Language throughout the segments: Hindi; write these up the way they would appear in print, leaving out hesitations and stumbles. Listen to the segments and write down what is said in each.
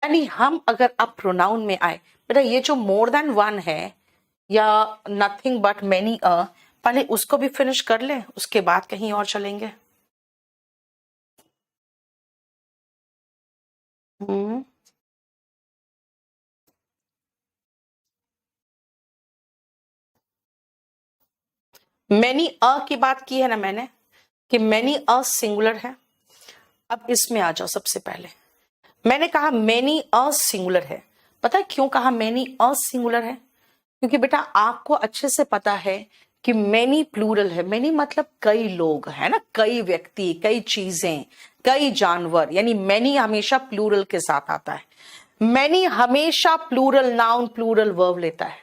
यानी हम अगर अब प्रोनाउन में आए, बेटा ये जो मोर देन वन है या नथिंग बट मेनी पहले उसको भी फिनिश कर ले, उसके बाद कहीं और चलेंगे। मैनी की बात की है ना मैंने, कि मैनी सिंगुलर है। अब इसमें आ जाओ। सबसे पहले मैंने कहा मैनी सिंगुलर है। पता है क्यों कहा मैनी सिंगुलर है? क्योंकि बेटा आपको अच्छे से पता है कि मैनी प्लूरल है। मैनी मतलब कई लोग, है ना, कई व्यक्ति, कई चीजें, कई जानवर, यानी मैनी हमेशा प्लूरल के साथ आता है। मैनी हमेशा प्लूरल नाउन प्लूरल वर्ब लेता है।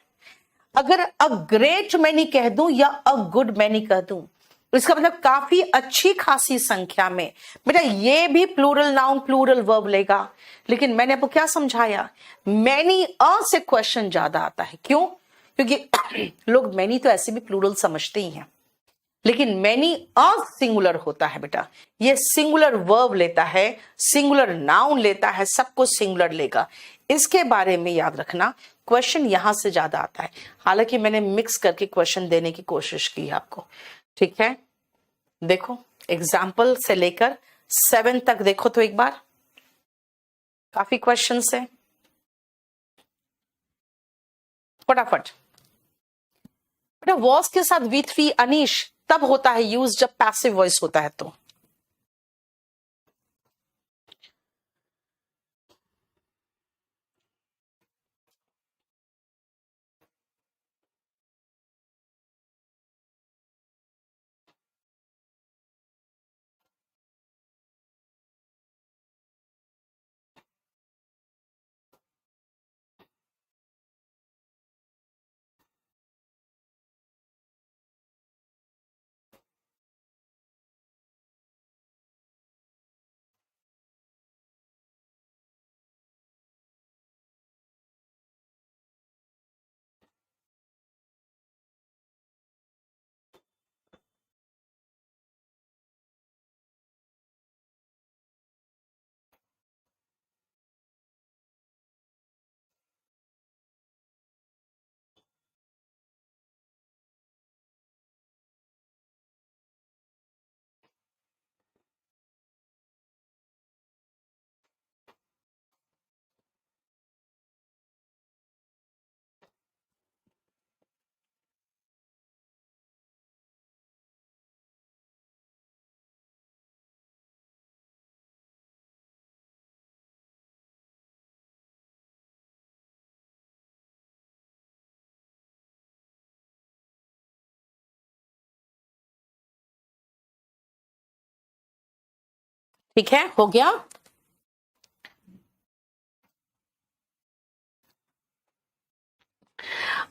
अगर अ ग्रेट मैनी कह दूं या अ गुड मैनी कह दूं, तो इसका मतलब काफी अच्छी खासी संख्या में, बेटा ये भी प्लूरल नाउन प्लूरल वर्ब लेगा। लेकिन मैंने आपको क्या समझाया, मैनी से क्वेश्चन ज्यादा आता है। क्यों? क्योंकि लोग मैनी तो ऐसे भी प्लूरल समझते ही हैं, लेकिन मैनी सिंगुलर होता है बेटा। ये सिंगुलर वर्ब लेता है, सिंगुलर नाउन लेता है, सबको सिंगुलर लेगा। इसके बारे में याद रखना, क्वेश्चन यहां से ज्यादा आता है। हालांकि मैंने मिक्स करके क्वेश्चन देने की कोशिश की है आपको, ठीक है। देखो एग्जाम्पल से लेकर 7 तक देखो तो एक बार, काफी क्वेश्चन है, फटाफट। बेटा वॉस के साथ V3 अनीश तब होता है यूज जब पैसिव वॉइस होता है तो। ठीक है, हो गया।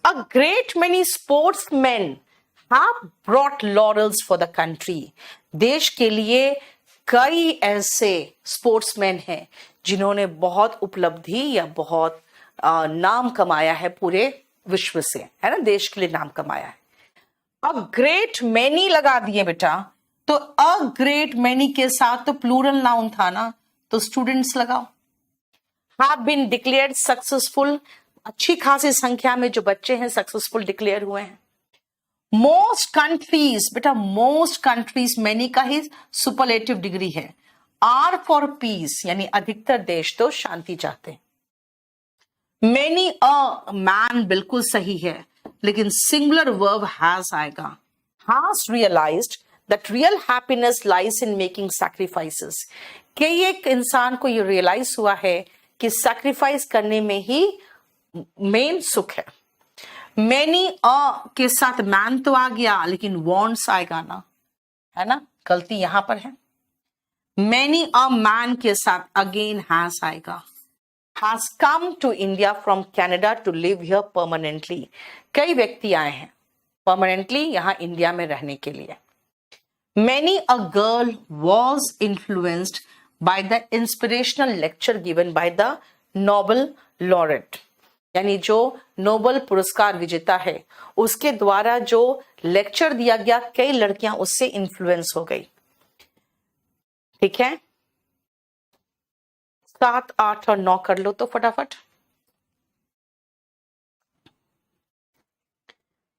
A great many sportsmen have brought laurels for the country. देश के लिए कई ऐसे स्पोर्ट्समैन हैं जिन्होंने बहुत उपलब्धि या बहुत नाम कमाया है पूरे विश्व से, है ना, देश के लिए नाम कमाया है। अ ग्रेट मैनी लगा दिए बेटा, तो अ ग्रेट मैनी के साथ तो प्लूरल नाउन था ना, तो स्टूडेंट्स लगाओ। हैव बीन डिक्लेयर्ड सक्सेसफुल, अच्छी खासी संख्या में जो बच्चे हैं सक्सेसफुल डिक्लेयर हुए हैं। मोस्ट कंट्रीज, बेटा मोस्ट कंट्रीज मैनी का ही सुपरलेटिव डिग्री है। आर फॉर पीस, यानी अधिकतर देश तो शांति चाहते हैं। मैनी अ मैन बिल्कुल सही है, लेकिन सिंगुलर वर्ब हैज आएगा। Has realised that real happiness lies in making sacrifices, कि एक इंसान को ये रियलाइज हुआ है कि सैक्रिफाइस करने में ही मेन सुख है। मैनी के साथ मैन तो आ गया, लेकिन वॉन्ट्स आएगा ना, है ना, गलती यहां पर है। मैनी अ मैन के साथ अगेन हैज आएगा। Has come to India from Canada to live here permanently, कई व्यक्ति आए हैं परमानेंटली यहां इंडिया में रहने के लिए। Many a girl was influenced by the inspirational lecture given by the Nobel laureate, यानी जो नोबेल पुरस्कार विजेता है उसके द्वारा जो लेक्चर दिया गया, कई लड़कियां उससे इन्फ्लुएंस हो गई। ठीक है, 7, 8 और 9 कर लो तो फटाफट।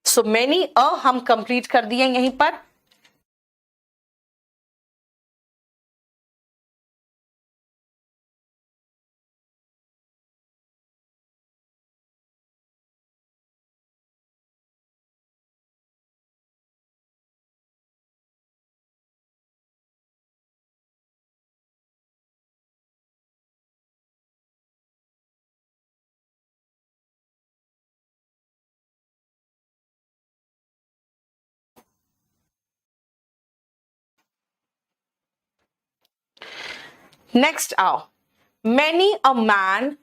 सो मेनी हम कंप्लीट कर दिए यहीं पर। नेक्स्ट आओ, many a man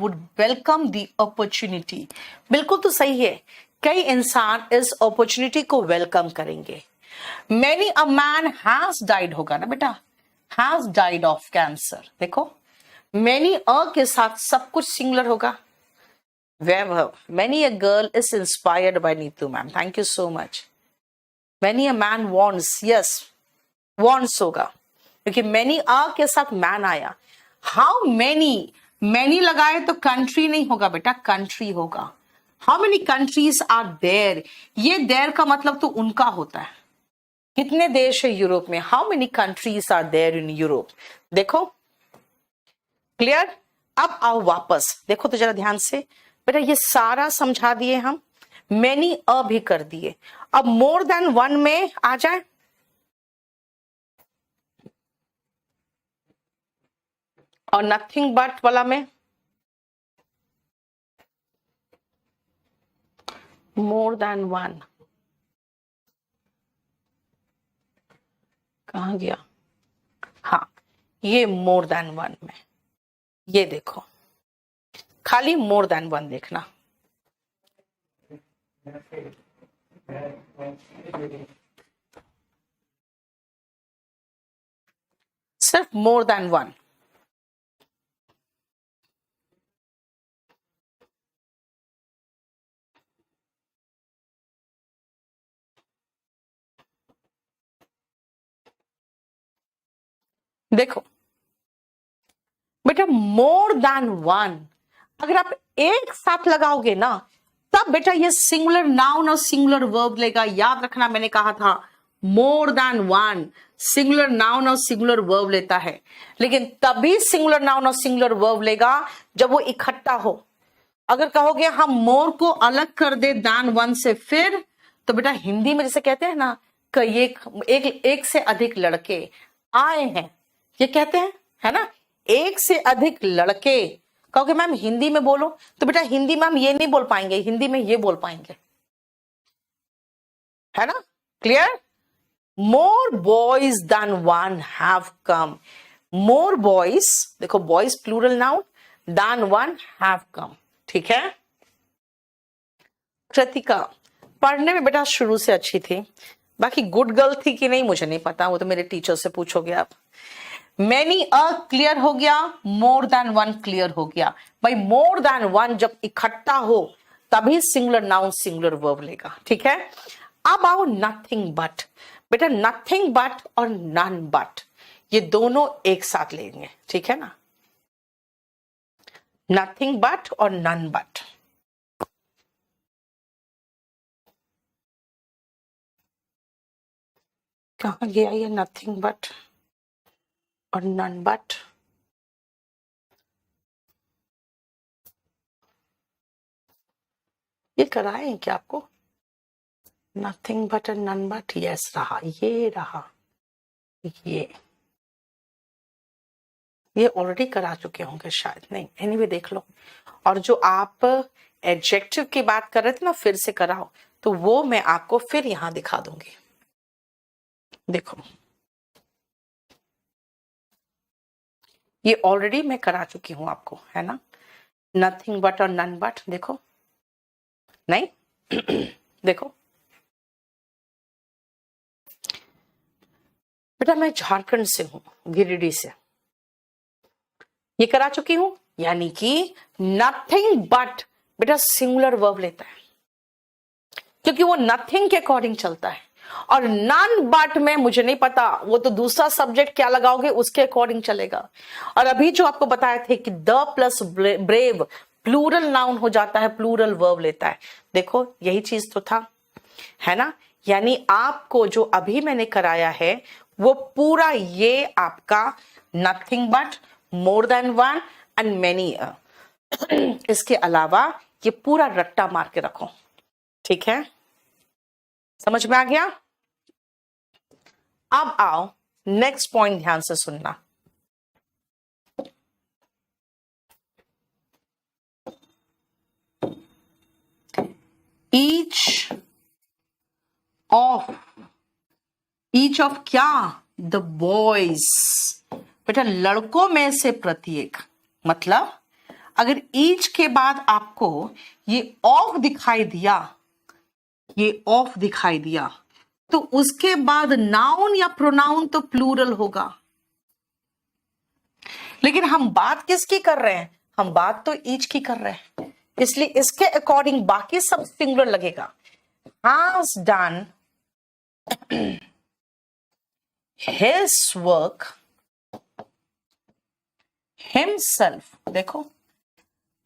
would welcome the opportunity। बिल्कुल तो सही है, कई इंसान इस अपॉर्चुनिटी को वेलकम करेंगे। many a man has died होगा ना बेटा, has died of cancer। देखो many a के साथ सब कुछ सिंगुलर होगा। वैभव, many a girl is inspired by Neetu ma'am, thank you so much. many a man wants, yes wants होगा, क्योंकि many a के साथ man आया। हाउ मैनी लगाए तो कंट्री नहीं होगा बेटा, कंट्री होगा। How many countries are there, ये देयर का मतलब तो उनका होता है। कितने देश है यूरोप में, how many countries are there in Europe. देखो क्लियर। अब आओ वापस, देखो तो जरा ध्यान से बेटा, ये सारा समझा दिए हम, मैनी अ भी कर दिए। अब मोर देन वन में आ जाए, और नथिंग बट वाला में मोर देन वन, कहा गया, हाँ ये मोर देन वन में, ये देखो खाली मोर देन वन देखना। सिर्फ मोर देन वन। देखो बेटा मोर देन वन अगर आप एक साथ लगाओगे ना, तब बेटा ये सिंगुलर नाउन और सिंगुलर वर्ब लेगा। याद रखना मैंने कहा था more than one singular noun और सिंगुलर वर्ब लेता है, लेकिन तभी सिंगुलर नाउन और सिंगुलर वर्ब लेगा जब वो इकट्ठा हो। अगर कहोगे हम मोर को अलग कर दे देन वन से, फिर तो बेटा हिंदी में जैसे कहते हैं ना कि एक से अधिक लड़के आए हैं, ये कहते हैं है ना, एक से अधिक लड़के। कहोगे मैम हिंदी में बोलो, तो बेटा हिंदी में हम ये नहीं बोल पाएंगे, हिंदी में ये बोल पाएंगे, है ना। Clear. More boys than one have come, more boys, देखो boys plural noun, than one have come, ठीक है। कृतिका पढ़ने में बेटा शुरू से अच्छी थी, बाकी गुड गर्ल थी कि नहीं मुझे नहीं पता, वो तो मेरे टीचर से पूछोगे आप। मैनी अ क्लियर हो गया, मोर देन वन क्लियर हो गया। भाई मोर देन वन जब इकट्ठा हो तभी सिंगुलर नाउन सिंगुलर वर्ब लेगा, ठीक है। अब आओ नथिंग बट, बेटा नथिंग बट और नन बट ये दोनों एक साथ लेंगे, ठीक है ना। नथिंग बट और नन बट, कहां गया ये नथिंग बट और नन बट। ये कराए क्या आपको, nothing but and none but, yes रहा, ये रहा, ये ऑलरेडी करा चुके होंगे शायद, नहीं एनीवे देख लो। और जो आप एडजेक्टिव की बात कर रहे थे ना फिर से कराओ, तो वो मैं आपको फिर यहां दिखा दूंगी। देखो ये ऑलरेडी मैं करा चुकी हूं आपको, है ना, नथिंग बट और नन बट। देखो नहीं देखो बेटा मैं झारखंड से हूं, गिरिडीह से, ये करा चुकी हूं, यानी कि नथिंग बट बेटा सिंगुलर वर्ब लेता है, क्योंकि वो नथिंग के अकॉर्डिंग चलता है। और नन बट में मुझे नहीं पता, वो तो दूसरा सब्जेक्ट क्या लगाओगे उसके अकॉर्डिंग चलेगा। और अभी जो आपको बताए थे कि the plus brave plural noun हो जाता है, प्लूरल वर्ब लेता है। देखो यही चीज तो था, है ना। यानी आपको जो अभी मैंने कराया है वो पूरा ये आपका nothing but, more than one and many, इसके अलावा ये पूरा रट्टा मार के रखो, ठीक है, समझ में आ गया। अब आओ नेक्स्ट पॉइंट, ध्यान से सुनना। ईच ऑफ क्या, द बॉयज, बेटा लड़कों में से प्रत्येक, मतलब अगर ईच के बाद आपको ये ऑफ दिखाई दिया, ये ऑफ दिखाई दिया, तो उसके बाद नाउन या प्रोनाउन तो प्लूरल होगा। लेकिन हम बात किसकी कर रहे हैं, हम बात तो ईच की कर रहे हैं, इसलिए इसके अकॉर्डिंग बाकी सब सिंगुलर लगेगा। has done his work himself, देखो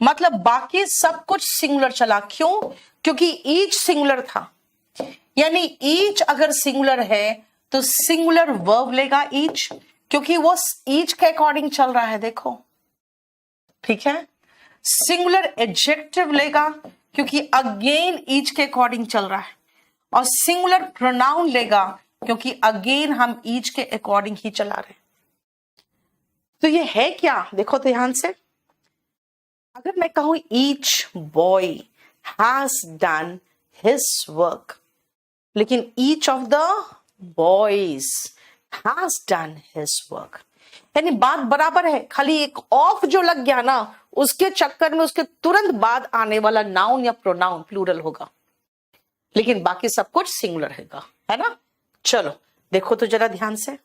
मतलब बाकी सब कुछ सिंगुलर चला, क्यों, क्योंकि ईच सिंगुलर था। यानी ईच अगर सिंगुलर है तो सिंगुलर वर्ब लेगा ईच, क्योंकि वो ईच के अकॉर्डिंग चल रहा है, देखो ठीक है। सिंगुलर एडजेक्टिव लेगा क्योंकि अगेन ईच के अकॉर्डिंग चल रहा है, और सिंगुलर प्रोनाउन लेगा क्योंकि अगेन हम ईच के अकॉर्डिंग ही चला रहे हैं। तो ये है क्या, देखो तो ध्यान से। अगर मैं कहूं each boy has done his work, लेकिन each of the boys has done his work, यानी बात बराबर है, खाली एक ऑफ जो लग गया ना उसके चक्कर में उसके तुरंत बाद आने वाला नाउन या प्रोनाउन प्लूरल होगा, लेकिन बाकी सब कुछ सिंगुलर है ना। चलो देखो तो जरा ध्यान से,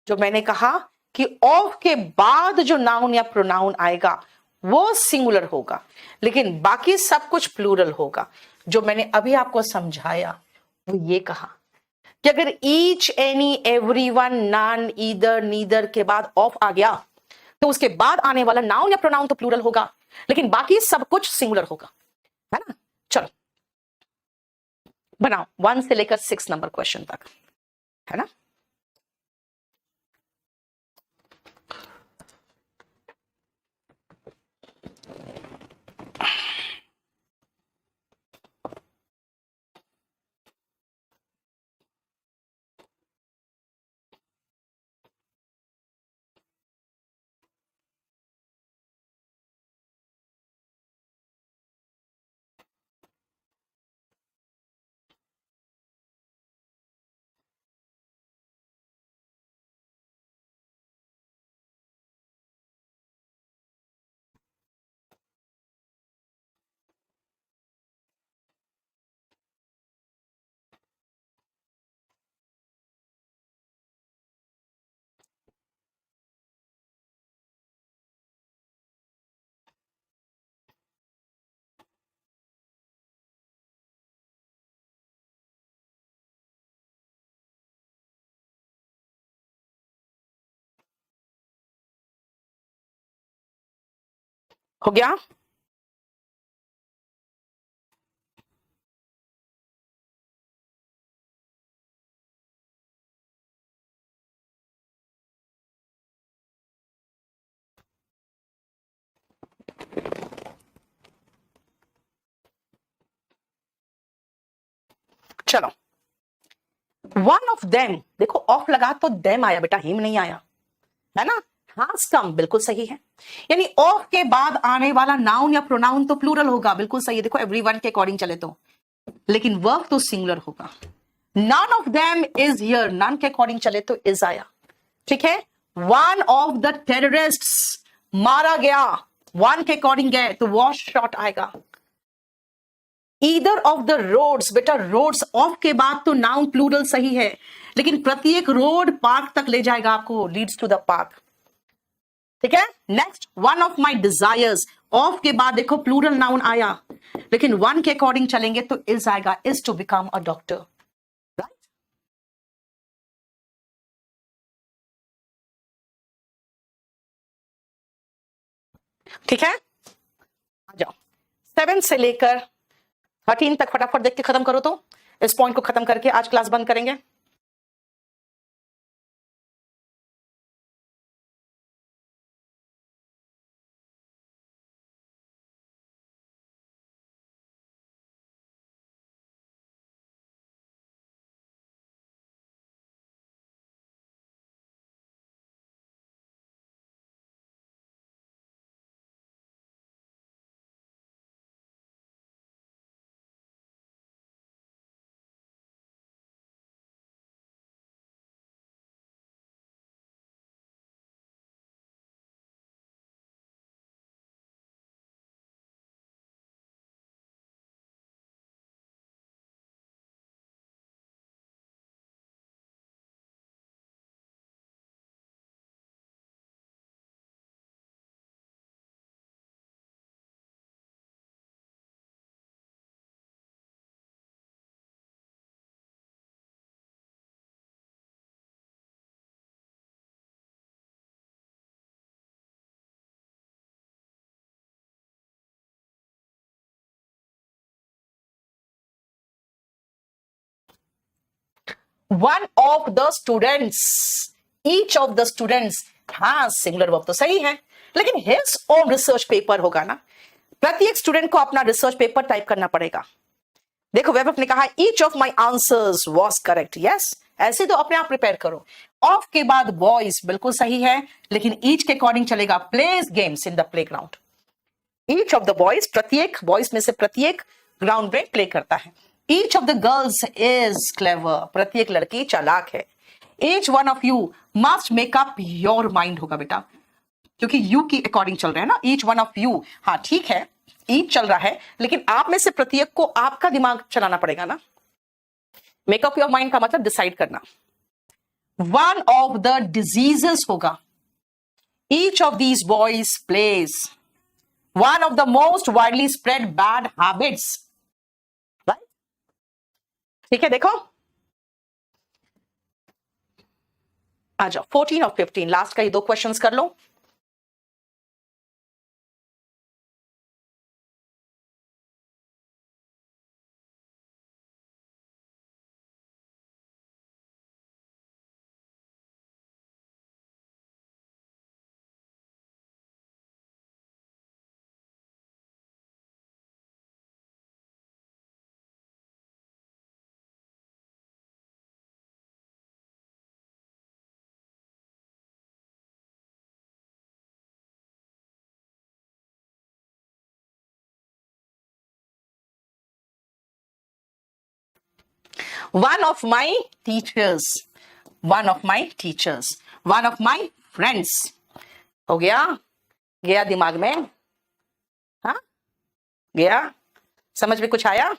जो मैंने कहा कि ऑफ के बाद जो नाउन या प्रोनाउन आएगा वो सिंगुलर होगा, लेकिन बाकी सब कुछ प्लूरल होगा। जो मैंने अभी आपको समझाया वो ये कहा कि अगर each, any, everyone, none, either, neither के बाद ऑफ आ गया तो उसके बाद आने वाला नाउन या प्रोनाउन तो प्लूरल होगा, लेकिन बाकी सब कुछ सिंगुलर होगा, है ना। चलो बनाओ 1 से लेकर 6 नंबर क्वेश्चन तक, है ना। हो गया। चलो वन ऑफ देम, देखो ऑफ लगा तो देम आया बेटा, हिम नहीं आया, है ना। हैज कम बिल्कुल सही है, यानी ऑफ के बाद आने वाला नाउन या प्रोनाउन तो प्लूरल होगा, बिल्कुल सही है। देखो एवरीवन के अकॉर्डिंग चले तो, लेकिन वर्ब तो सिंगुलर होगा। None of them is here, none के अकॉर्डिंग चले तो इज आया, ठीक है। वन ऑफ द टेररिस्ट्स, मारा गया, वन के अकॉर्डिंग गए तो वॉश शॉट आएगा। ईदर ऑफ द रोड्स, बेटा रोड्स ऑफ के बाद तो नाउन प्लूरल सही है, लेकिन प्रत्येक रोड पार्क तक ले जाएगा आपको, लीड्स टू द पार्क, ठीक है। Next one of my desires, of के बाद देखो प्लूरल नाउन आया, लेकिन वन के अकॉर्डिंग चलेंगे तो इज आएगा, is to become a doctor, right. ठीक है, आ जाओ 7 से लेकर 13 तक फटाफट देख के खत्म करो, तो इस पॉइंट को खत्म करके आज क्लास बंद करेंगे। One of the students, each of the students, हाँ सिंगुलर वर्ब तो सही है, लेकिन हिज ओन रिसर्च पेपर होगा ना, प्रत्येक स्टूडेंट को अपना रिसर्च पेपर टाइप करना पड़ेगा। देखो वैभव ने कहा each of my answers was correct, yes, ऐसे तो अपने आप प्रिपेयर करो। ऑफ के बाद बॉयज बिल्कुल सही है, लेकिन ईच के अकॉर्डिंग चलेगा, plays games in the play ground. Each of the boys, प्रत्येक बॉयज में से प्रत्येक ग्राउंड में प्ले करता है। Each of the girls is clever, प्रत्येक लड़की चालाक है। Each one of you must make up your mind होगा बेटा, क्योंकि यू की अकॉर्डिंग चल रहा है ना, ईच वन ऑफ यू, हाँ ठीक है ईच चल रहा है, लेकिन आप में से प्रत्येक को आपका दिमाग चलाना पड़ेगा ना। मेकअप योर माइंड का मतलब डिसाइड करना। वन ऑफ द डिजीजेस होगा, each of these boys plays one of the most widely spread bad habits, right. ठीक है, देखो आ जाओ 14 और 15 लास्ट का ये दो क्वेश्चंस कर लो। One of my teachers, one of my teachers, one of my friends, हो गया, गया दिमाग में, हाँ गया, समझ में कुछ आया?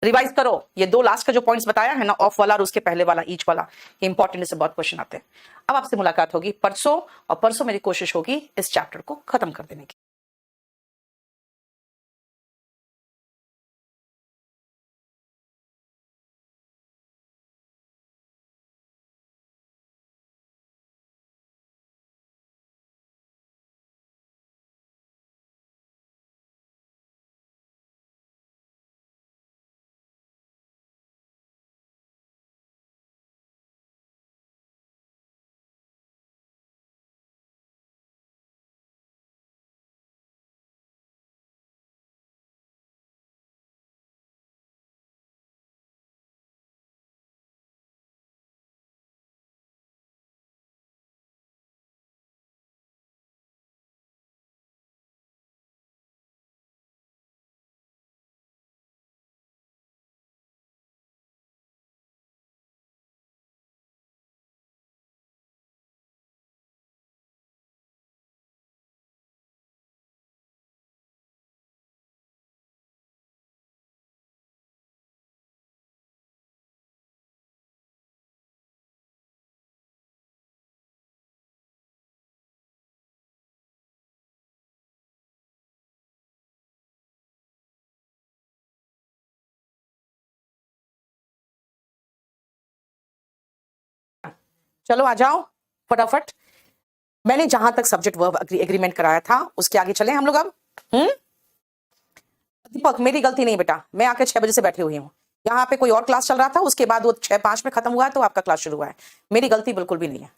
रिवाइज करो, ये दो लास्ट का जो पॉइंट्स बताया है ना, ऑफ वाला और उसके पहले वाला ईच वाला, इंपॉर्टेंट से बहुत क्वेश्चन आते हैं। अब आपसे मुलाकात होगी परसों, और परसों मेरी कोशिश होगी इस चैप्टर को खत्म कर देने की। चलो आ जाओ फटाफट, मैंने जहां तक सब्जेक्ट वर्ब एग्रीमेंट कराया था उसके आगे चले हम लोग अब। दीपक मेरी गलती नहीं बेटा, मैं आके 6 बजे से बैठी हुई हूँ, यहाँ पे कोई और क्लास चल रहा था, उसके बाद वो 6:05 में खत्म हुआ है तो आपका क्लास शुरू हुआ है, मेरी गलती बिल्कुल भी नहीं है,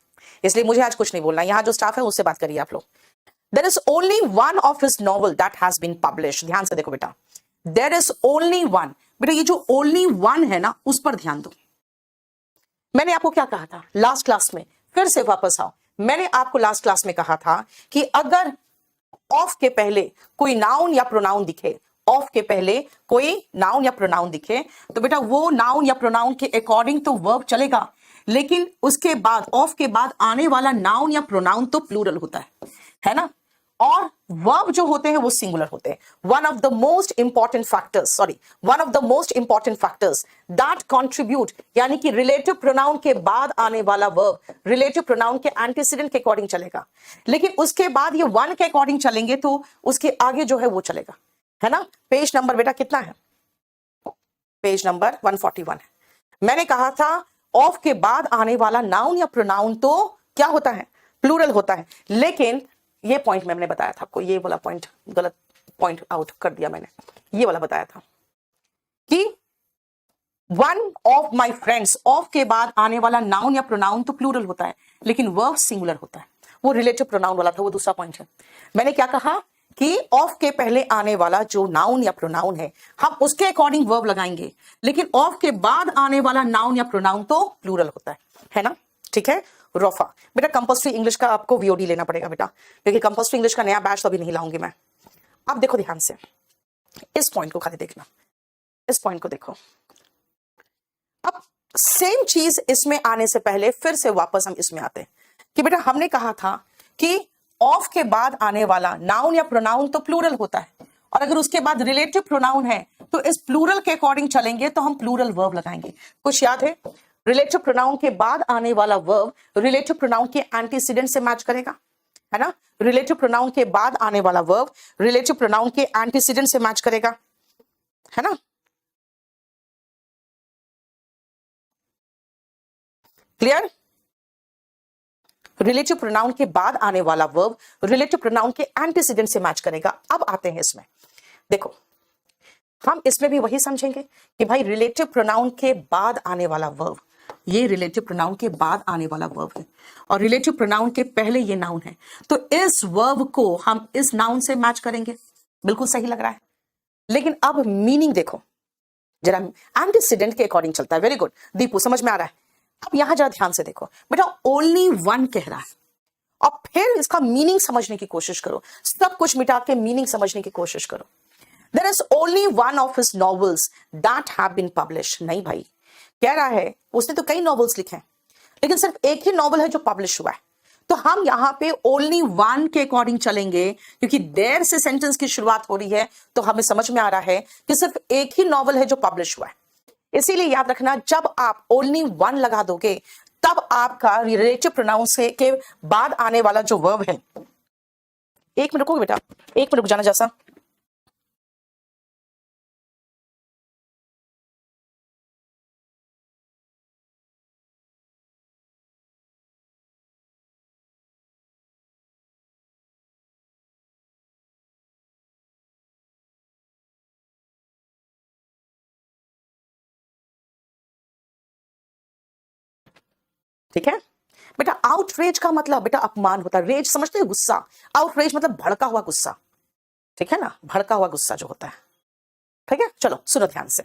इसलिए मुझे आज कुछ नहीं बोलना। यहाँ जो स्टाफ है उससे बात करिए आप लोग। There is only one of his novel that has been publish, ध्यान से देखो बेटा, देयर इज ओनली वन। बेटा ये जो ओनली वन है ना उस पर ध्यान दो। मैंने आपको क्या कहा था लास्ट क्लास में, फिर से वापस आओ, मैंने आपको लास्ट क्लास में कहा था कि अगर ऑफ के पहले कोई नाउन या प्रोनाउन दिखे, ऑफ के पहले कोई नाउन या प्रोनाउन दिखे तो बेटा वो नाउन या प्रोनाउन के अकॉर्डिंग तो वर्ब चलेगा, लेकिन उसके बाद ऑफ के बाद आने वाला नाउन या प्रोनाउन तो प्लूरल होता है ना, और वर्ब जो होते हैं वो सिंगुलर होते हैं। One of the most important factors that contribute, यानी कि रिलेटिव प्रोनाउन के बाद आने वाला वर्ब रिलेटिव प्रोनाउन के एंटीसीडेंट के अकॉर्डिंग चलेगा, लेकिन उसके बाद ये वन के अकॉर्डिंग चलेंगे तो उसके आगे जो है वो चलेगा, है ना। पेज नंबर बेटा कितना है, पेज नंबर 141 है। मैंने कहा था ऑफ के बाद आने वाला नाउन या प्रोनाउन तो क्या होता है, प्लूरल होता है, लेकिन ये पॉइंट मैंने बताया था आपको, ये वाला पॉइंट गलत पॉइंट आउट कर दिया मैंने, ये वाला बताया था कि one of my friends, of के बाद आने वाला नाउन या प्रोनाउन तो प्लूरल होता है लेकिन वर्ब सिंगुलर होता है, वो रिलेटिव प्रोनाउन वाला था, वो दूसरा पॉइंट है। मैंने क्या कहा कि ऑफ के पहले आने वाला जो नाउन या प्रोनाउन है हम उसके अकॉर्डिंग वर्ब लगाएंगे, लेकिन ऑफ के बाद आने वाला नाउन या प्रोनाउन तो प्लूरल होता है ना, ठीक है। रोफा बेटा कंपल्सरी इंग्लिश का आपको वीओडी लेना पड़ेगा बेटा, क्योंकि कंपल्सरी इंग्लिश का नया बैच तो अभी नहीं लाऊंगी मैं। अब देखो ध्यान से, इस पॉइंट को खाली देखना, इस पॉइंट को देखो। अब सेम चीज इसमें आने से पहले फिर से वापस हम इसमें आते हैं कि बेटा हमने कहा था कि ऑफ के बाद आने वाला नाउन या प्रोनाउन तो प्लूरल होता है, और अगर उसके बाद रिलेटिव प्रोनाउन है तो इस प्लूरल के अकॉर्डिंग चलेंगे तो हम प्लूरल वर्ब लगाएंगे। कुछ याद है, रिलेटिव प्रोनाउन के बाद आने वाला वर्ब रिलेटिव प्रोनाउन के एंटीसीडेंट से मैच करेगा, है ना। रिलेटिव प्रोनाउन के बाद आने वाला वर्ब रिलेटिव प्रोनाउन के एंटीसीडेंट से मैच करेगा, है ना। क्लियर, रिलेटिव प्रोनाउन के बाद आने वाला वर्ब रिलेटिव प्रोनाउन के एंटीसीडेंट से मैच करेगा। अब आते हैं इसमें, देखो हम इसमें भी वही समझेंगे कि भाई रिलेटिव प्रोनाउन के बाद आने वाला वर्ब, ये रिलेटिव प्रोनाउन के बाद आने वाला वर्ब है और रिलेटिव प्रोनाउन के पहले ये नाउन है, तो इस वर्ब को हम इस नाउन से मैच करेंगे, बिल्कुल सही लग रहा है। लेकिन अब मीनिंग देखो जरा, एंटीसीडेंट के अकॉर्डिंग चलता है। वेरी गुड दीपू, समझ में आ रहा है। अब यहां जरा ध्यान से देखो बेटा, ओनली वन कह रहा है और फिर इसका मीनिंग समझने की कोशिश करो, सब कुछ मिटा के मीनिंग समझने की कोशिश करो। There is only one of his novels that have been published। नहीं भाई, कह रहा है उसने तो कई नॉवेल्स लिखे हैं लेकिन सिर्फ एक ही नॉवल है जो पब्लिश हुआ है, तो हम यहाँ पे ओनली वन के अकॉर्डिंग चलेंगे क्योंकि देयर से सेंटेंस की शुरुआत हो रही है, तो हमें समझ में आ रहा है कि सिर्फ एक ही नॉवल है जो पब्लिश हुआ है। इसीलिए याद रखना, जब आप ओनली वन लगा दोगे तब आपका रिलेटिव प्रोनाउन से के बाद आने वाला जो वर्ब है, एक मिनट रुकोगे बेटा, एक मिनट रुक जाना जैसा। ठीक है बेटा, आउटरेज का मतलब बेटा अपमान होता है, रेज समझते हो गुस्सा, आउटरेज मतलब भड़का हुआ गुस्सा, ठीक है ना, भड़का हुआ गुस्सा जो होता है। ठीक है, चलो सुनो ध्यान से।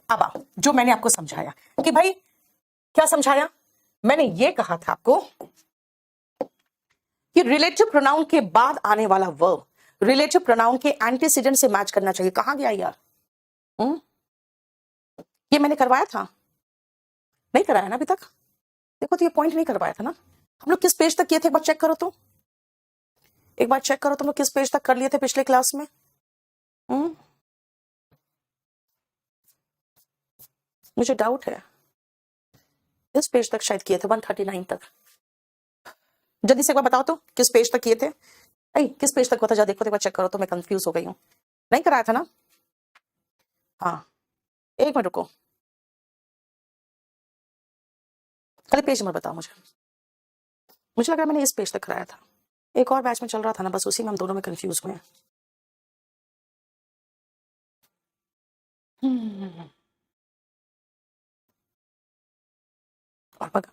अब आओ, जो मैंने आपको समझाया कि भाई क्या समझाया, मैंने ये कहा था आपको कि रिलेटिव प्रोनाउन के बाद आने वाला वर्ब रिलेटिव प्रोनाउन के एंटीसीडेंट से मैच करना चाहिए। कहां गया यार, ये मैंने करवाया था, नहीं कराया ना अभी तक, देखो तो ये पॉइंट नहीं करवाया था ना। हम लोग किस पेज तक किए थे, एक बार चेक करो तो, एक बार चेक करो तुम लोग किस पेज तक कर लिए थे पिछले क्लास में। मुझे डाउट है, इस पेज तक शायद किए थे, 139 तक। जल्दी से एक बार बताओ तो किस पेज तक किए थे, किस पेज तक हुआ था, जा देखो, एक बार चेक करो तो, मैं कंफ्यूज हो गई हूँ। नहीं कराया था ना, हाँ एक मिनट रुको, खाली पेज नंबर बताओ मुझे, मुझे लग रहा है मैंने इस पेज तक कराया था। एक और बैच में चल रहा था ना, बस उसी में हम दोनों में कंफ्यूज हुए हैं। और पका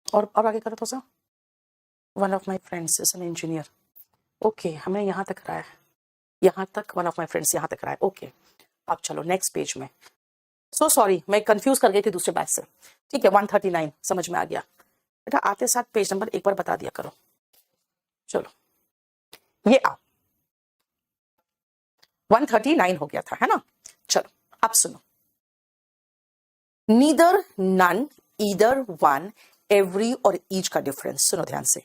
और आगे करो तो sir. One of my friends is an engineer. Okay, हमने यहाँ तक कराया है, यहाँ तक वन ऑफ माई फ्रेंड्स यहाँ तक कराया। ओके, अब चलो नेक्स्ट पेज में। सो सॉरी, मैं कंफ्यूज कर गई थी दूसरे बैच से। ठीक है, 139 समझ में आ गया बेटा। आते साथ पेज नंबर एक बार बता दिया करो। चलो ये आओ, 139 हो गया था, है ना। चलो अब सुनो, neither, none, either, one, every और ईच का डिफरेंस सुनो ध्यान से,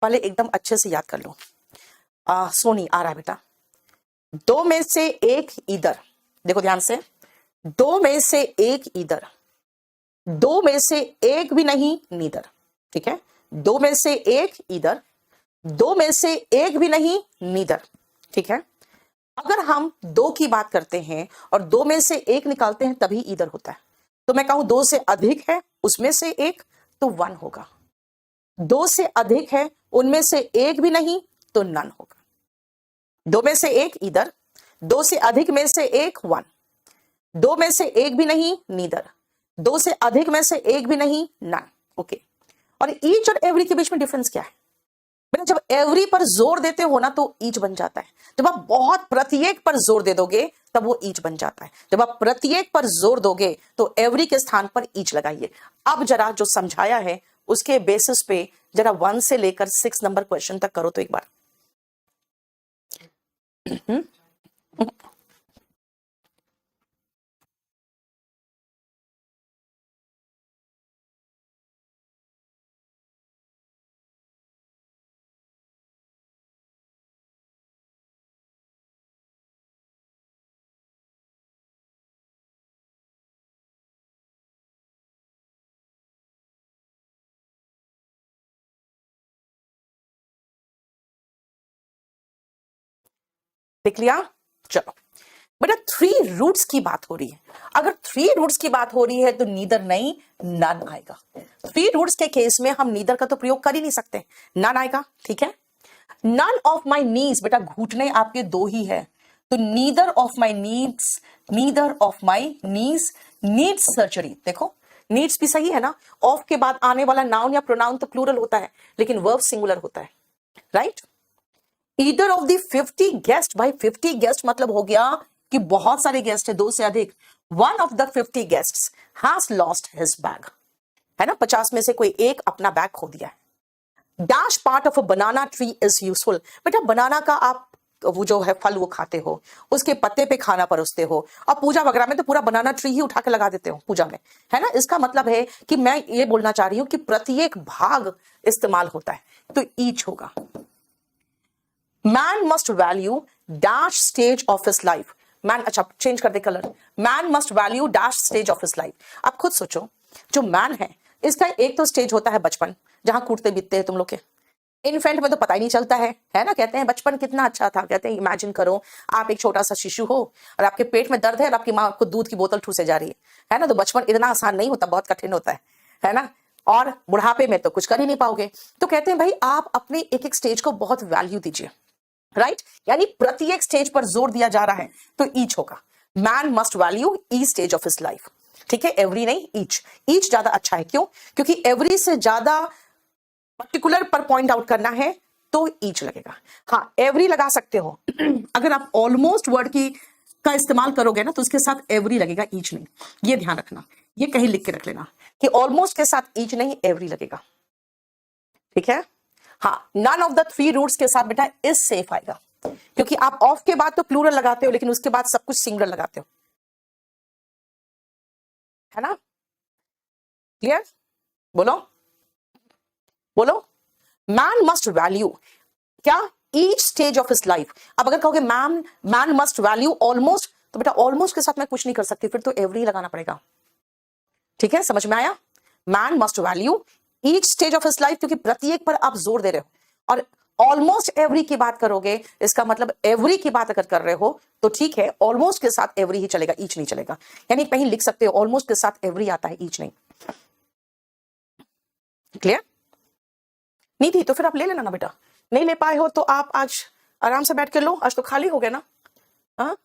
पहले एकदम अच्छे से याद कर लो। सोनी आ रहा है बेटा। दो में से एक ईदर, देखो ध्यान से, दो में से एक ईदर, दो में से एक भी नहीं नीदर। ठीक है, दो में से एक ईदर, दो में से एक भी नहीं नीदर। ठीक है, अगर हम दो की बात करते हैं और दो में से एक निकालते हैं तभी ईदर होता है। तो मैं कहूं दो से अधिक है उसमें से एक, तो वन होगा। दो से अधिक है उनमें से एक भी नहीं, तो नन होगा। दो में से एक ईदर, दो से अधिक में से एक वन, दो में से एक भी नहीं नीदर, दो से अधिक में से एक भी नहीं नन। ओके, और ईच और एवरी के बीच में डिफरेंस क्या है बेटा? जब एवरी पर जोर देते हो ना तो ईच बन जाता है। जब आप बहुत प्रत्येक पर जोर दे दोगे तब वो ईच बन जाता है। जब आप प्रत्येक पर जोर दोगे तो एवरी के स्थान पर ईच लगाइए। अब जरा जो समझाया है उसके बेसिस पे जरा 1 से लेकर 6 नंबर क्वेश्चन तक करो तो एक बार। देख लिया? चलो बेटा, 3 रूट्स की बात हो रही है। अगर 3 रूट्स की बात हो रही है तो नीदर नहीं नन आएगा। 3 रूट्स के केस में हम नीदर का तो प्रयोग कर ही नहीं सकते, नन आएगा। ठीक है, नन ऑफ माई नीड्स, बेटा घुटने आपके दो ही है, तो neither of my needs, neither of my needs needs surgery. देखो नीड्स भी सही है ना, ऑफ के बाद आने वाला नाउन या प्रोनाउन तो प्लूरल होता है लेकिन वर्ब सिंगुलर होता है, right. Either of the 50 guest, भाई 50 गेस्ट मतलब हो गया कि बहुत सारे गेस्ट है, दो से अधिक। One of the 50 guests has lost his bag, है ना, 50 में से कोई एक अपना बैग खो दिया है। Dash part of a banana tree is useful, बेटा बनाना का आप वो जो है फल वो खाते हो, उसके पत्ते पे खाना परोसते हो, और पूजा वगैरह में तो पूरा बनाना ट्री ही उठा के लगा देते हो पूजा में, है ना। इसका मतलब है कि मैं ये बोलना चाह रही हूं कि प्रत्येक भाग इस्तेमाल होता है, तो ईच होगा। Man must value dash stage of his life, man, अच्छा चेंज कर दे colour, man must value dash stage of his life. आप खुद सोचो, जो मैन है इसका एक तो स्टेज होता है बचपन, जहां कूटते बीतते हैं तुम लोग के। इन्फेंट में तो पता ही नहीं चलता है ना, कहते हैं बचपन कितना अच्छा था। कहते हैं इमेजिन करो आप एक छोटा सा शिशु हो और आपके पेट में दर्द है और आपकी माँ आपको दूध की बोतल ठूसे जा रही है ना। तो बचपन इतना आसान नहीं होता, बहुत कठिन होता है ना। और बुढ़ापे में तो कुछ कर ही नहीं पाओगे। तो कहते हैं भाई आप अपने एक एक स्टेज को बहुत वैल्यू दीजिए, राइट। यानी प्रत्येक स्टेज पर जोर दिया जा रहा है, तो ईच होगा। Man must value each stage of his life. ठीक है, एवरी नहीं ईच, ईच ज्यादा अच्छा है। क्यों? क्योंकि एवरी से ज्यादा पर्टिकुलर पर पॉइंट आउट करना है तो ईच लगेगा। हाँ, एवरी लगा सकते हो अगर आप ऑलमोस्ट वर्ड की का इस्तेमाल करोगे ना तो उसके साथ एवरी लगेगा, ईच नहीं। ये ध्यान रखना, ये कहीं लिख के रख लेना कि ऑलमोस्ट के साथ ईच नहीं एवरी लगेगा। ठीक है, हाँ, नन ऑफ द 3 रूट्स के साथ बेटा इज सेफ आएगा, क्योंकि आप ऑफ के बाद तो प्लूरल लगाते हो लेकिन उसके बाद सब कुछ सिंगुलर लगाते हो, है ना। क्लियर? बोलो बोलो। मैन मस्ट वैल्यू क्या? Each stage of his life. अब अगर कहोगे मैन मस्ट वैल्यू ऑलमोस्ट, तो बेटा ऑलमोस्ट के साथ मैं कुछ नहीं कर सकती, फिर तो एवरी लगाना पड़ेगा। ठीक है, समझ में आया? Man must value each stage of his life, क्योंकि प्रत्येक पर आप जोर दे रहे हो। ऑलमोस्ट एवरी की बात करोगे, इसका मतलब एवरी की बात अगर कर रहे हो तो ठीक है, ऑलमोस्ट के साथ एवरी ही चलेगा, ईच नहीं चलेगा। यानी कहीं लिख सकते हो ऑलमोस्ट के साथ एवरी आता है, ईच नहीं। क्लियर? नहीं थी तो फिर आप ले लेना ना बेटा, नहीं ले पाए हो तो आप आज आराम से बैठ के लो, आज तो खाली हो गया ना। हाँ,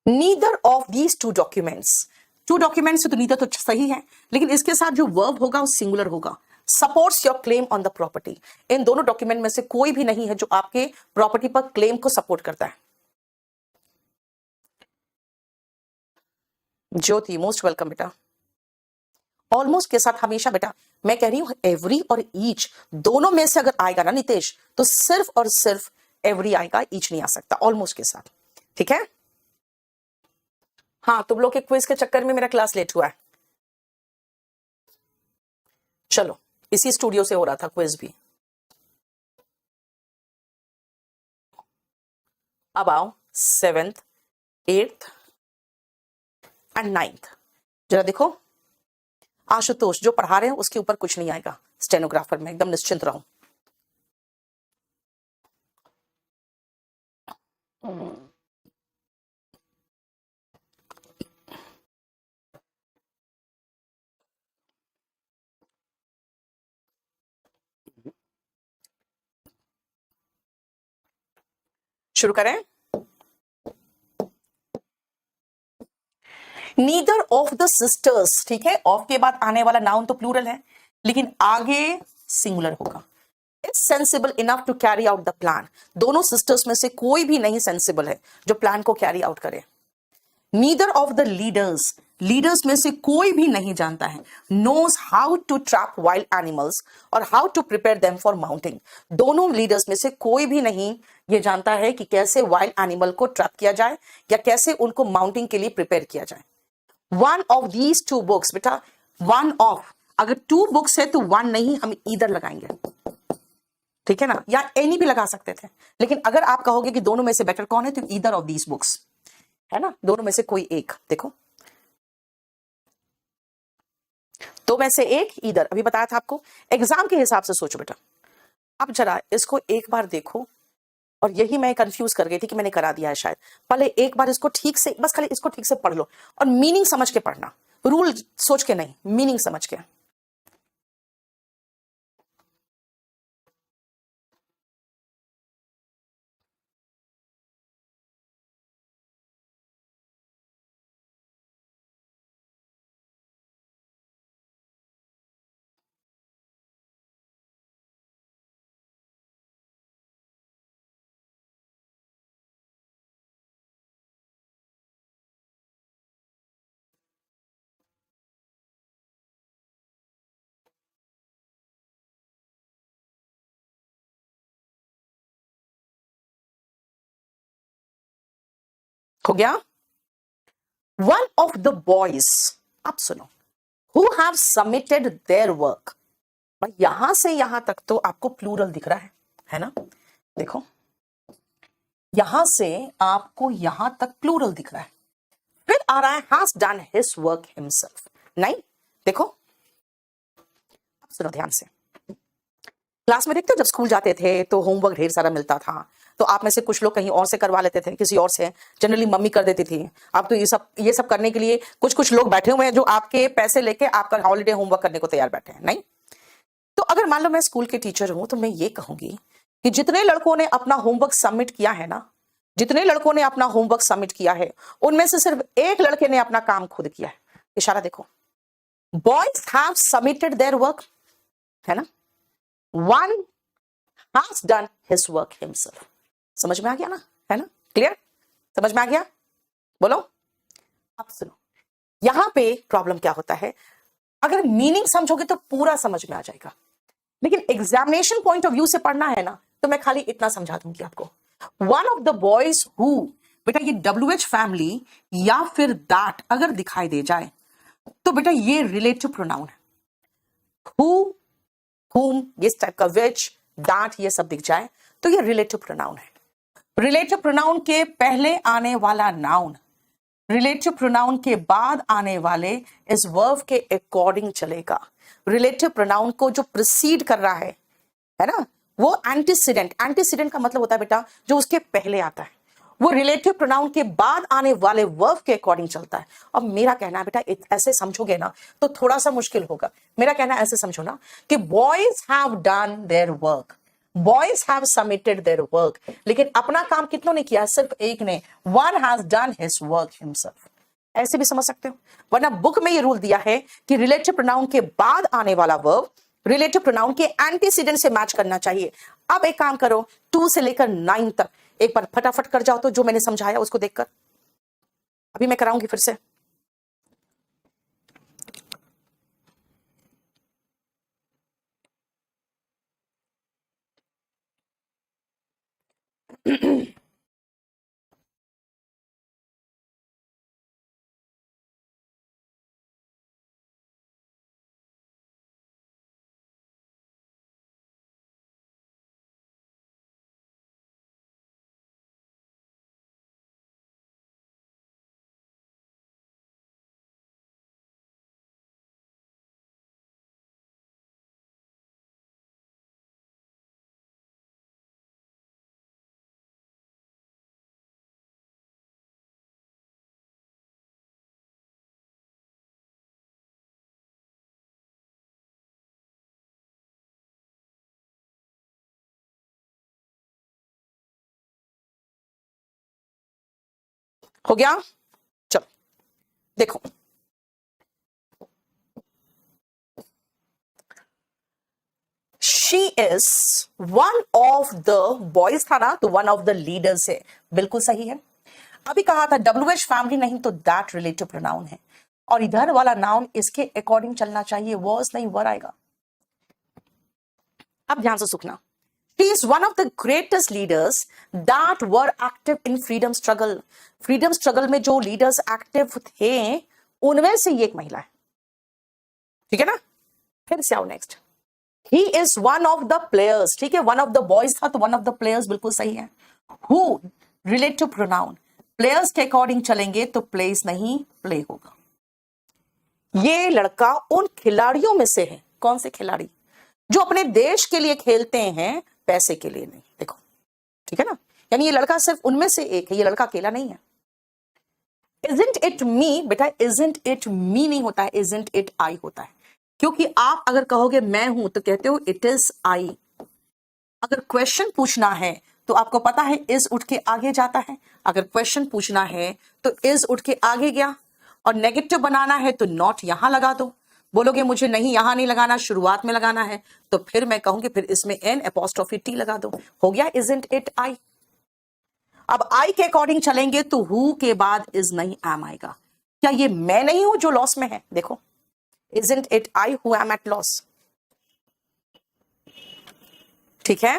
neither of these two documents, two documents तो नीदर तो सही है, लेकिन इसके साथ जो वर्ब होगा वो सिंगुलर होगा। Supports your claim on the property, इन दोनों डॉक्यूमेंट में से कोई भी नहीं है जो आपके प्रॉपर्टी पर क्लेम को सपोर्ट करता है। ज्योति मोस्ट वेलकम बेटा। ऑलमोस्ट के साथ हमेशा बेटा मैं कह रही हूं एवरी और ईच दोनों में से अगर आएगा ना नितेश, तो सिर्फ और सिर्फ एवरी आएगा, ईच नहीं आ सकता ऑलमोस्ट के साथ। ठीक है? हाँ, तुम लोग के क्विज के चक्कर में मेरा क्लास लेट हुआ है। चलो, इसी स्टूडियो से हो रहा था क्विज भी। अब आओ 7th 8th एंड 9th, जरा देखो। आशुतोष जो पढ़ा रहे हैं उसके ऊपर कुछ नहीं आएगा, स्टेनोग्राफर में एकदम निश्चिंत रहो। शुरू करें। नीदर ऑफ द सिस्टर्स, ठीक है, ऑफ के बाद आने वाला नाउन तो प्लूरल है, लेकिन आगे सिंगुलर होगा। It's sensible enough to carry out the plan, दोनों सिस्टर्स में से कोई भी नहीं सेंसिबल है जो प्लान को कैरी आउट करे। Neither of the leaders, leaders में से कोई भी नहीं जानता है knows how to trap wild animals और how to prepare them for mounting, दोनों लीडर्स में से कोई भी नहीं ये जानता है कि कैसे वाइल्ड एनिमल को ट्रैप किया जाए या कैसे उनको माउंटिंग के लिए प्रिपेयर किया जाए। One of these to books, बेटा वन ऑफ, अगर टू बुक्स है तो वन नहीं, हम इधर लगाएंगे, ठीक है ना, या एनी भी लगा सकते थे, लेकिन अगर आप कहोगे कि दोनों में से बेटर कौन है तो ईदर ऑफ दीज बुक्स, है ना, दोनों में से कोई एक। देखो दो में से एक ईदर, अभी बताया था आपको। एग्जाम के हिसाब से सोचो बेटा, अब जरा इसको एक बार देखो, और यही मैं कंफ्यूज कर गई थी कि मैंने करा दिया है शायद। पहले एक बार इसको ठीक से, बस खाली इसको ठीक से पढ़ लो और मीनिंग समझ के पढ़ना, रूल सोच के नहीं, मीनिंग समझ के। हो गया। वन ऑफ द बॉयज, आप सुनो, who have submitted their work, यहां से यहां तक तो आपको प्लूरल दिख रहा है ना, देखो यहां से आपको यहां तक प्लूरल दिख रहा है, फिर आ रहा है has done his work himself, नहीं, देखो अब सुनो ध्यान से। क्लास में देखते हो जब स्कूल जाते थे तो होमवर्क ढेर सारा मिलता था, तो आप में से कुछ लोग कहीं और से करवा लेते थे, किसी और से, जनरली मम्मी कर देती थी। अब तो ये सब करने के लिए कुछ कुछ लोग बैठे हुए हैं जो आपके पैसे लेके आपका हॉलीडे होमवर्क करने को तैयार बैठे हैं, नहीं। तो अगर मान लो मैं स्कूल के टीचर हूं तो मैं ये कहूंगी कि जितने लड़कों ने अपना होमवर्क सबमिट किया है ना, जितने लड़कों ने अपना होमवर्क सबमिट किया है, उनमें से सिर्फ एक लड़के ने अपना काम खुद किया है। इशारा देखो, boys have submitted their work, है ना, one has done his work himself. समझ में आ गया ना, है ना, क्लियर, समझ में आ गया, बोलो। अब सुनो, यहां पे प्रॉब्लम क्या होता है, अगर मीनिंग समझोगे तो पूरा समझ में आ जाएगा, लेकिन एग्जामिनेशन पॉइंट ऑफ व्यू से पढ़ना है ना, तो मैं खाली इतना समझा दूंगी आपको। One of the boys who, बेटा ये WH फैमिली या फिर दैट अगर दिखाई दे जाए तो बेटा ये रिलेटिव प्रोनाउन है। हु, whom, इस टाइप का, which, that, ये सब दिख जाए तो ये रिलेटिव प्रोनाउन है। रिलेटिव प्रोनाउन के पहले आने वाला नाउन रिलेटिव प्रोनाउन के बाद आने वाले इस वर्ब के अकॉर्डिंग चलेगा। रिलेटिव प्रोनाउन को जो प्रिसीड कर रहा है है ना, वो एंटीसीडेंट, एंटीसीडेंट का मतलब होता है बेटा जो उसके पहले आता है, वो रिलेटिव प्रोनाउन के बाद आने वाले वर्ब के अकॉर्डिंग चलता है। अब मेरा कहना है बेटा ऐसे समझोगे ना तो थोड़ा सा मुश्किल होगा। मेरा कहना है ऐसे समझो ना कि boys have done their work, boys have submitted their work, लेकिन अपना काम कितनों ने किया? सिर्फ एक ने, one has done his work himself. ऐसे भी समझ सकते हो, वरना बुक में ये रूल दिया है कि रिलेटिव प्रोनाउन के बाद आने वाला वर्ब रिलेटिव प्रोनाउन के एंटीसीडेंट से मैच करना चाहिए। अब एक काम करो, 2 से लेकर 9 तक एक बार फटाफट कर जाओ तो जो मैंने समझाया उसको देखकर। अभी मैं कराऊंगी फिर से। हो गया? चलो देखो, she is one of the boys था ना, तो वन ऑफ द लीडर्स है, बिल्कुल सही है। अभी कहा था WH फैमिली नहीं तो दैट रिलेटिव प्रोनाउन है, और इधर वाला नाउन इसके अकॉर्डिंग चलना चाहिए, वर्स नहीं वर आएगा। अब ध्यान से सुनना, She is one of the greatest leaders that were active in freedom struggle. Freedom struggle में जो leaders active थे उनमें से ये एक महिला है, ठीक है ना। फिर से आओ next, He is one of the players, ठीक है, one of the boys था तो one of the players बिल्कुल सही है। Who relative pronoun, players के अकॉर्डिंग चलेंगे तो plays नहीं play होगा। ये लड़का उन खिलाड़ियों में से है, कौन से खिलाड़ी? जो अपने देश के लिए खेलते हैं, पैसे के लिए नहीं। देखो ठीक है ना, यानी ये लड़का सिर्फ उनमें से एक है, ये लड़का अकेला नहीं है। Isn't it me, बेटा isn't it me नहीं होता है, isn't it I होता है, क्योंकि आप अगर कहोगे मैं हूं तो कहते हो it is I। अगर क्वेश्चन पूछना है तो आपको पता है is उठ के आगे जाता है, अगर क्वेश्चन पूछना है तो is उठ के आगे गया, और नेगेटिव बनाना है तो नॉट यहां लगा दो। बोलोगे मुझे नहीं यहां नहीं लगाना, शुरुआत में लगाना है, तो फिर मैं कहूंगी फिर इसमें n अपॉस्ट्रोफी t लगा दो, हो गया isn't it I। अब I के अकॉर्डिंग चलेंगे तो who के बाद is नहीं am आएगा। क्या ये मैं नहीं हूं जो लॉस में है? देखो isn't it I who am at loss, ठीक है,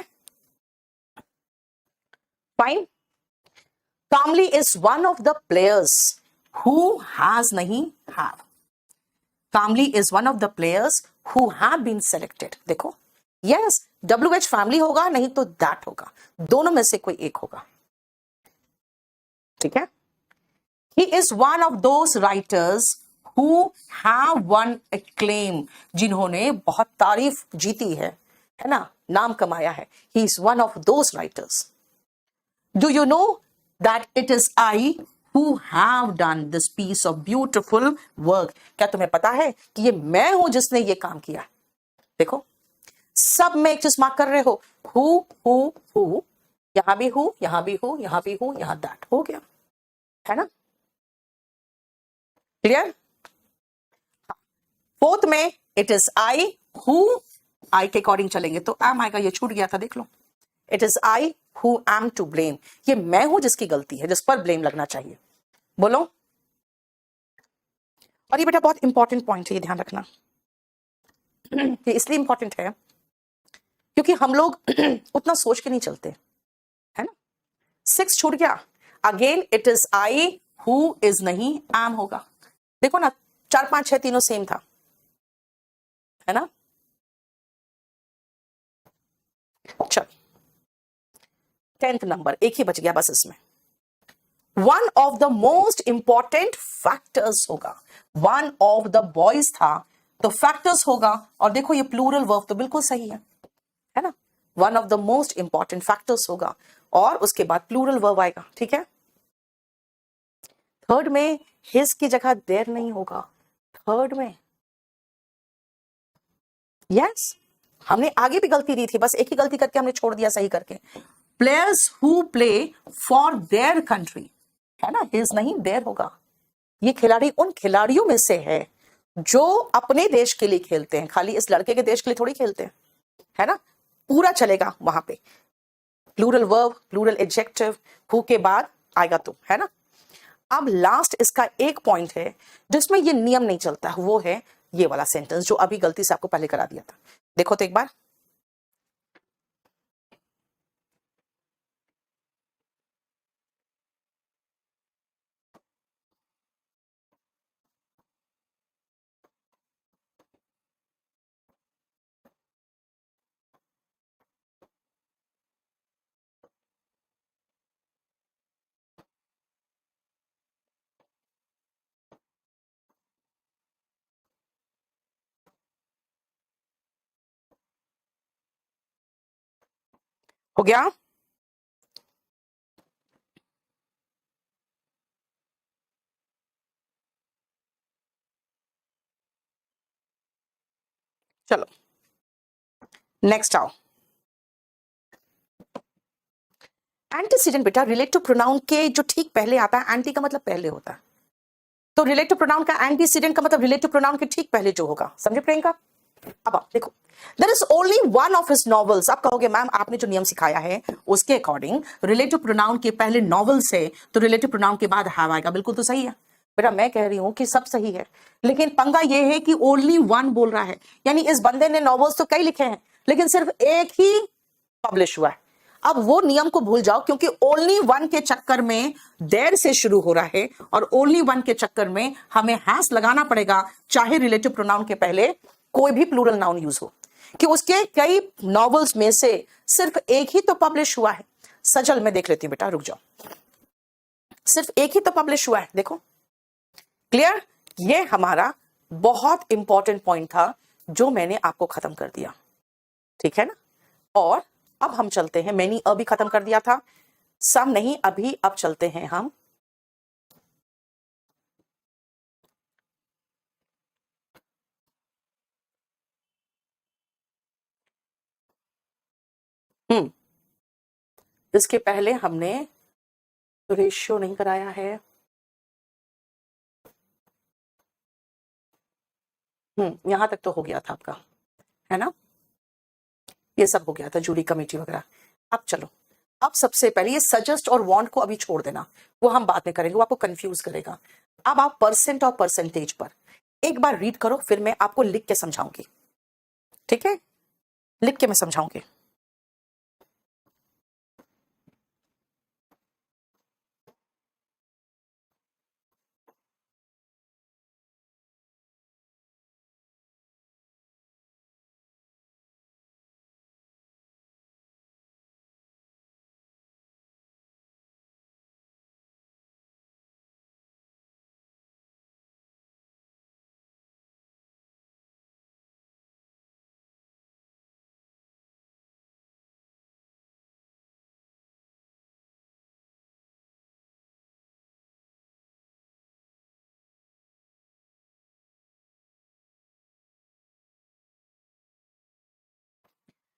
fine. Kamli is one of the players who has नहीं have, Kamli is one of the players who have been selected। देखो yes, WH फैमिली होगा नहीं तो दैट होगा, दोनों में से कोई एक होगा, ठीक है। He is one of those writers who have won acclaim, जिन्होंने बहुत तारीफ जीती है ना, नाम कमाया है। He is one of those writers. Do you know that it is I who have done this piece of beautiful work? क्या तुम्हें पता है कि ये मैं हूं जिसने ये काम किया? देखो सब में एक चीज मार्क कर रहे हो, हु, यहां भी हूं, यहां भी हूं, यहां भी हूं, यहां दैट, हो गया, है ना, क्लियर। फोर्थ में इट इज आई हु, आई के अकॉर्डिंग चलेंगे तो एम आएगा, ये छूट गया था, देख लो। It is I who am to blame, ये मैं हूं जिसकी गलती है, जिस पर ब्लेम लगना चाहिए, बोलो। और ये बेटा बहुत इंपॉर्टेंट पॉइंट है, ये ध्यान रखना। ये इसलिए इंपॉर्टेंट है क्योंकि हम लोग उतना सोच के नहीं चलते, है ना। 6 छूट गया, again it is I who is नहीं एम होगा। देखो ना 4 5 6 तीनों सेम था, है ना। चल 10th नंबर एक ही बच गया बस इसमें, one of the most important factors होगा। वन ऑफ द बॉयज था तो फैक्टर्स होगा, और देखो ये प्लूरल वर्ब तो बिल्कुल सही है ना। One of the most important factors होगा, और उसके बाद प्लूरल वर्ब आएगा, ठीक है। थर्ड में हिज की जगह देयर नहीं होगा, थर्ड में यस हमने आगे भी गलती दी थी, बस एक ही गलती करके हमने छोड़ दिया सही करके। Players who play for their country, है ना, हिज नहीं देयर होगा। ये खिलाड़ी उन खिलाड़ियों में से है जो अपने देश के लिए खेलते हैं, खाली इस लड़के के देश के लिए थोड़ी खेलते हैं, है ना, पूरा चलेगा वहां पे। Plural verb, plural adjective, who के बाद आएगा तो, है ना। अब लास्ट इसका एक पॉइंट है जिसमें ये नियम नहीं चलता, वो है ये वाला सेंटेंस जो अभी गलती से आपको पहले करा दिया था। देखो तो एक बार, हो गया। चलो नेक्स्ट आओ। एंटीसीडेंट बेटा रिलेटिव प्रोनाउन के जो ठीक पहले आता है, एंटी का मतलब पहले होता है, तो रिलेटिव प्रोनाउन का एंटीसीडेंट का मतलब रिलेटिव प्रोनाउन के ठीक पहले जो होगा, समझे प्रियंका। अब आप देखो, there is only one of his novels. आप कहोगे मैम आपने जो नियम सिखाया है उसके अकॉर्डिंग रिलेटिव प्रोनाउन के पहले नॉवेल्स है तो रिलेटिव प्रोनाउन के बाद हैव आएगा, बिल्कुल तो सही है बेटा, मैं कह रही हूं कि सब सही है, लेकिन पंगा ये है कि ओनली वन बोल रहा है, यानी इस बंदे ने नॉवेल्स तो कई लिखे हैं लेकिन सिर्फ एक ही पब्लिश हुआ है। अब वो नियम को भूल जाओ, क्योंकि ओनली वन के चक्कर में देर से शुरू हो रहा है और ओनली वन के चक्कर में हमें हैस लगाना पड़ेगा, चाहे रिलेटिव प्रोनाउन के पहले कोई भी प्लूरल नाउन यूज हो, कि उसके कई नॉवेल्स में से सिर्फ एक ही तो पब्लिश हुआ है। सजल में देख लेती हूं बेटा, रुक जाओ, सिर्फ एक ही तो पब्लिश हुआ है, देखो क्लियर। ये हमारा बहुत इंपॉर्टेंट पॉइंट था जो मैंने आपको खत्म कर दिया, ठीक है ना। और अब हम चलते हैं, मैंने अभी खत्म कर दिया था, सम नहीं अभी, अब चलते हैं हम इसके पहले हमने रेशियो नहीं कराया है, यहां तक तो हो गया था आपका, है ना, ये सब हो गया था, जूरी कमेटी वगैरह। अब चलो, अब सबसे पहले ये सजेस्ट और वांट को अभी छोड़ देना, वो हम बाद में करेंगे, वो आपको कंफ्यूज करेगा। अब आप परसेंट और परसेंटेज पर एक बार रीड करो, फिर मैं आपको लिख के समझाऊंगी, ठीक है, लिख के मैं समझाऊंगी।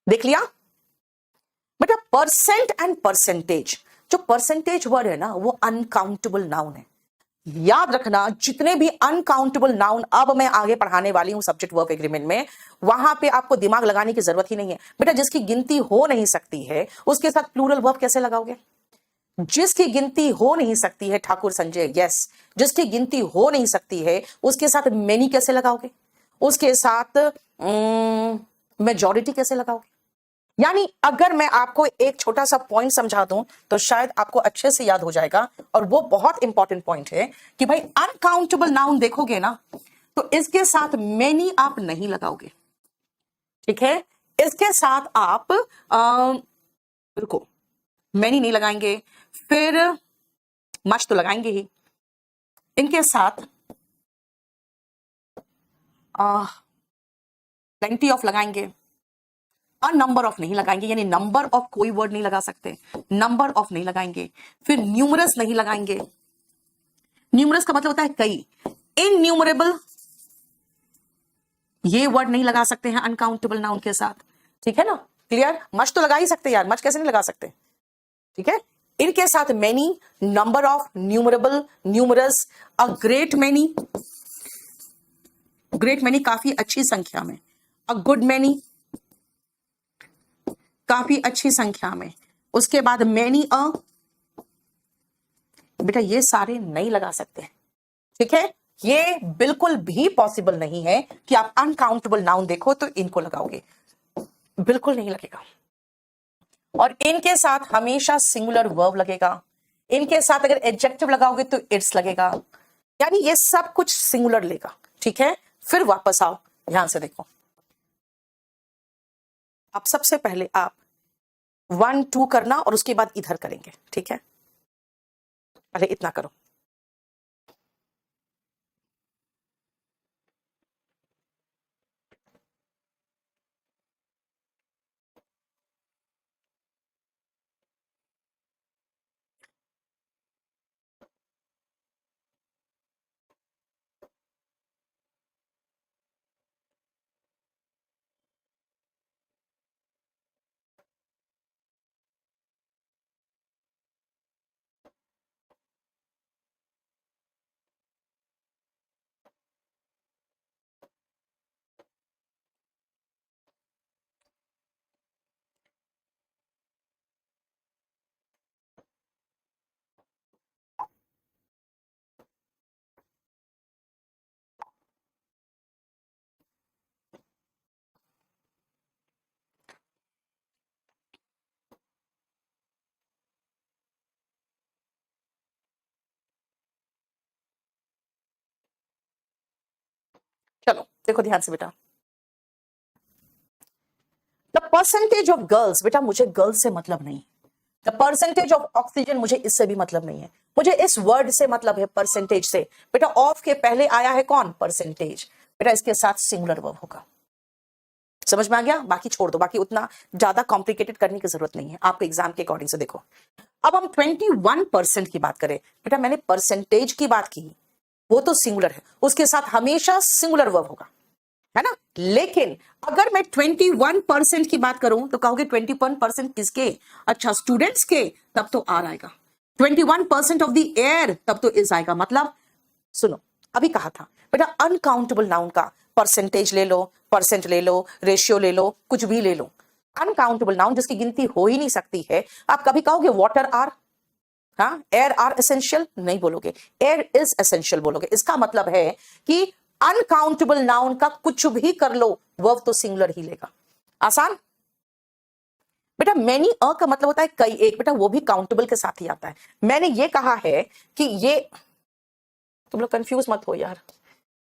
देख लिया बेटा, परसेंट एंड परसेंटेज, जो परसेंटेज वर्ड है ना वो अनकाउंटेबल नाउन है। याद रखना, जितने भी अनकाउंटेबल नाउन अब मैं आगे पढ़ाने वाली हूं सब्जेक्ट वर्ब एग्रीमेंट में, वहां पे आपको दिमाग लगाने की जरूरत ही नहीं है बेटा। जिसकी गिनती हो नहीं सकती है उसके साथ प्लूरल वर्ब कैसे लगाओगे। जिसकी गिनती हो नहीं सकती है, ठाकुर संजय, यस, जिसकी गिनती हो नहीं सकती है उसके साथ मेनी कैसे लगाओगे, उसके साथ मेजॉरिटी कैसे लगाओगे। यानी अगर मैं आपको एक छोटा सा पॉइंट समझा दूं तो शायद आपको अच्छे से याद हो जाएगा, और वो बहुत इंपॉर्टेंट पॉइंट है कि भाई अनकाउंटेबल नाउन देखोगे ना तो इसके साथ मेनी आप नहीं लगाओगे, ठीक है, इसके साथ आप रुको, मेनी नहीं लगाएंगे, फिर मच तो लगाएंगे ही, इनके साथ प्लेंटी ऑफ लगाएंगे, अ नंबर ऑफ नहीं लगाएंगे, यानी नंबर ऑफ कोई वर्ड नहीं लगा सकते, नंबर ऑफ नहीं लगाएंगे। फिर न्यूमरस नहीं लगाएंगे, न्यूमरस का मतलब होता है कई। इनन्यूमरेबल ये वर्ड नहीं लगा सकते हैं अनकाउंटेबल नाउन के साथ, ठीक है ना, क्लियर। मच तो लगा ही सकते यार, मच कैसे नहीं लगा सकते, ठीक है। इनके साथ many, number of, numerable, numerous, a great many, great many काफी अच्छी संख्या में, अ गुड मैनी काफी अच्छी संख्या में, उसके बाद मैनी अ, बेटा ये सारे नहीं लगा सकते, ठीक है। ये बिल्कुल भी पॉसिबल नहीं है कि आप अनकाउंटेबल नाउन देखो तो इनको लगाओगे, बिल्कुल नहीं लगेगा। और इनके साथ हमेशा सिंगुलर वर्ब लगेगा, इनके साथ अगर एडजेक्टिव लगाओगे तो इट्स लगेगा, यानी ये सब कुछ सिंगुलर लेगा, ठीक है। फिर वापस आओ, ध्यान से देखो। अब सबसे पहले आप 1 2 करना और उसके बाद इधर करेंगे, ठीक है। पहले इतना करो। चलो देखो ध्यान से बेटा, द परसेंटेज ऑफ गर्ल्स, बेटा मुझे गर्ल्स से मतलब नहीं, द परसेंटेज ऑफ ऑक्सीजन मुझे इससे भी मतलब नहीं है, मुझे इस वर्ड से मतलब है, परसेंटेज से। बेटा ऑफ के पहले आया है कौन, परसेंटेज, बेटा इसके साथ सिंगुलर वर्ब होगा। समझ में आ गया, बाकी छोड़ दो, बाकी उतना ज्यादा कॉम्प्लिकेटेड करने की जरूरत नहीं है, आपके एग्जाम के अकॉर्डिंग से देखो। अब हम 21% की बात करें, बेटा मैंने परसेंटेज की बात की, वो तो सिंगुलर है, उसके साथ हमेशा सिंगुलर वर्ब होगा, है ना। लेकिन अगर मैं 21% की बात करूं तो कहोगे 21% किसके, अच्छा स्टूडेंट्स के, तब तो आर आएगा। 21% ऑफ द एयर, तब तो इज आएगा। मतलब सुनो, अभी कहा था बेटा अनकाउंटेबल नाउन का परसेंटेज ले लो, परसेंट ले लो, रेशियो ले लो, कुछ भी ले लो, अनकाउंटेबल नाउन जिसकी गिनती हो ही नहीं सकती है, आप कभी कहोगे वाटर आर, हाँ एयर आर एसेंशियल नहीं बोलोगे, एयर इज एसेंशियल बोलोगे। इसका मतलब है कि अनकाउंटेबल नाउन का कुछ भी कर लो, वर्ब तो सिंगुलर ही लेगा। आसान। बेटा मैनी अ का मतलब होता है कई एक, बेटा वो भी काउंटेबल के साथ ही आता है। मैंने ये कहा है कि ये, तुम लोग कंफ्यूज मत हो यार,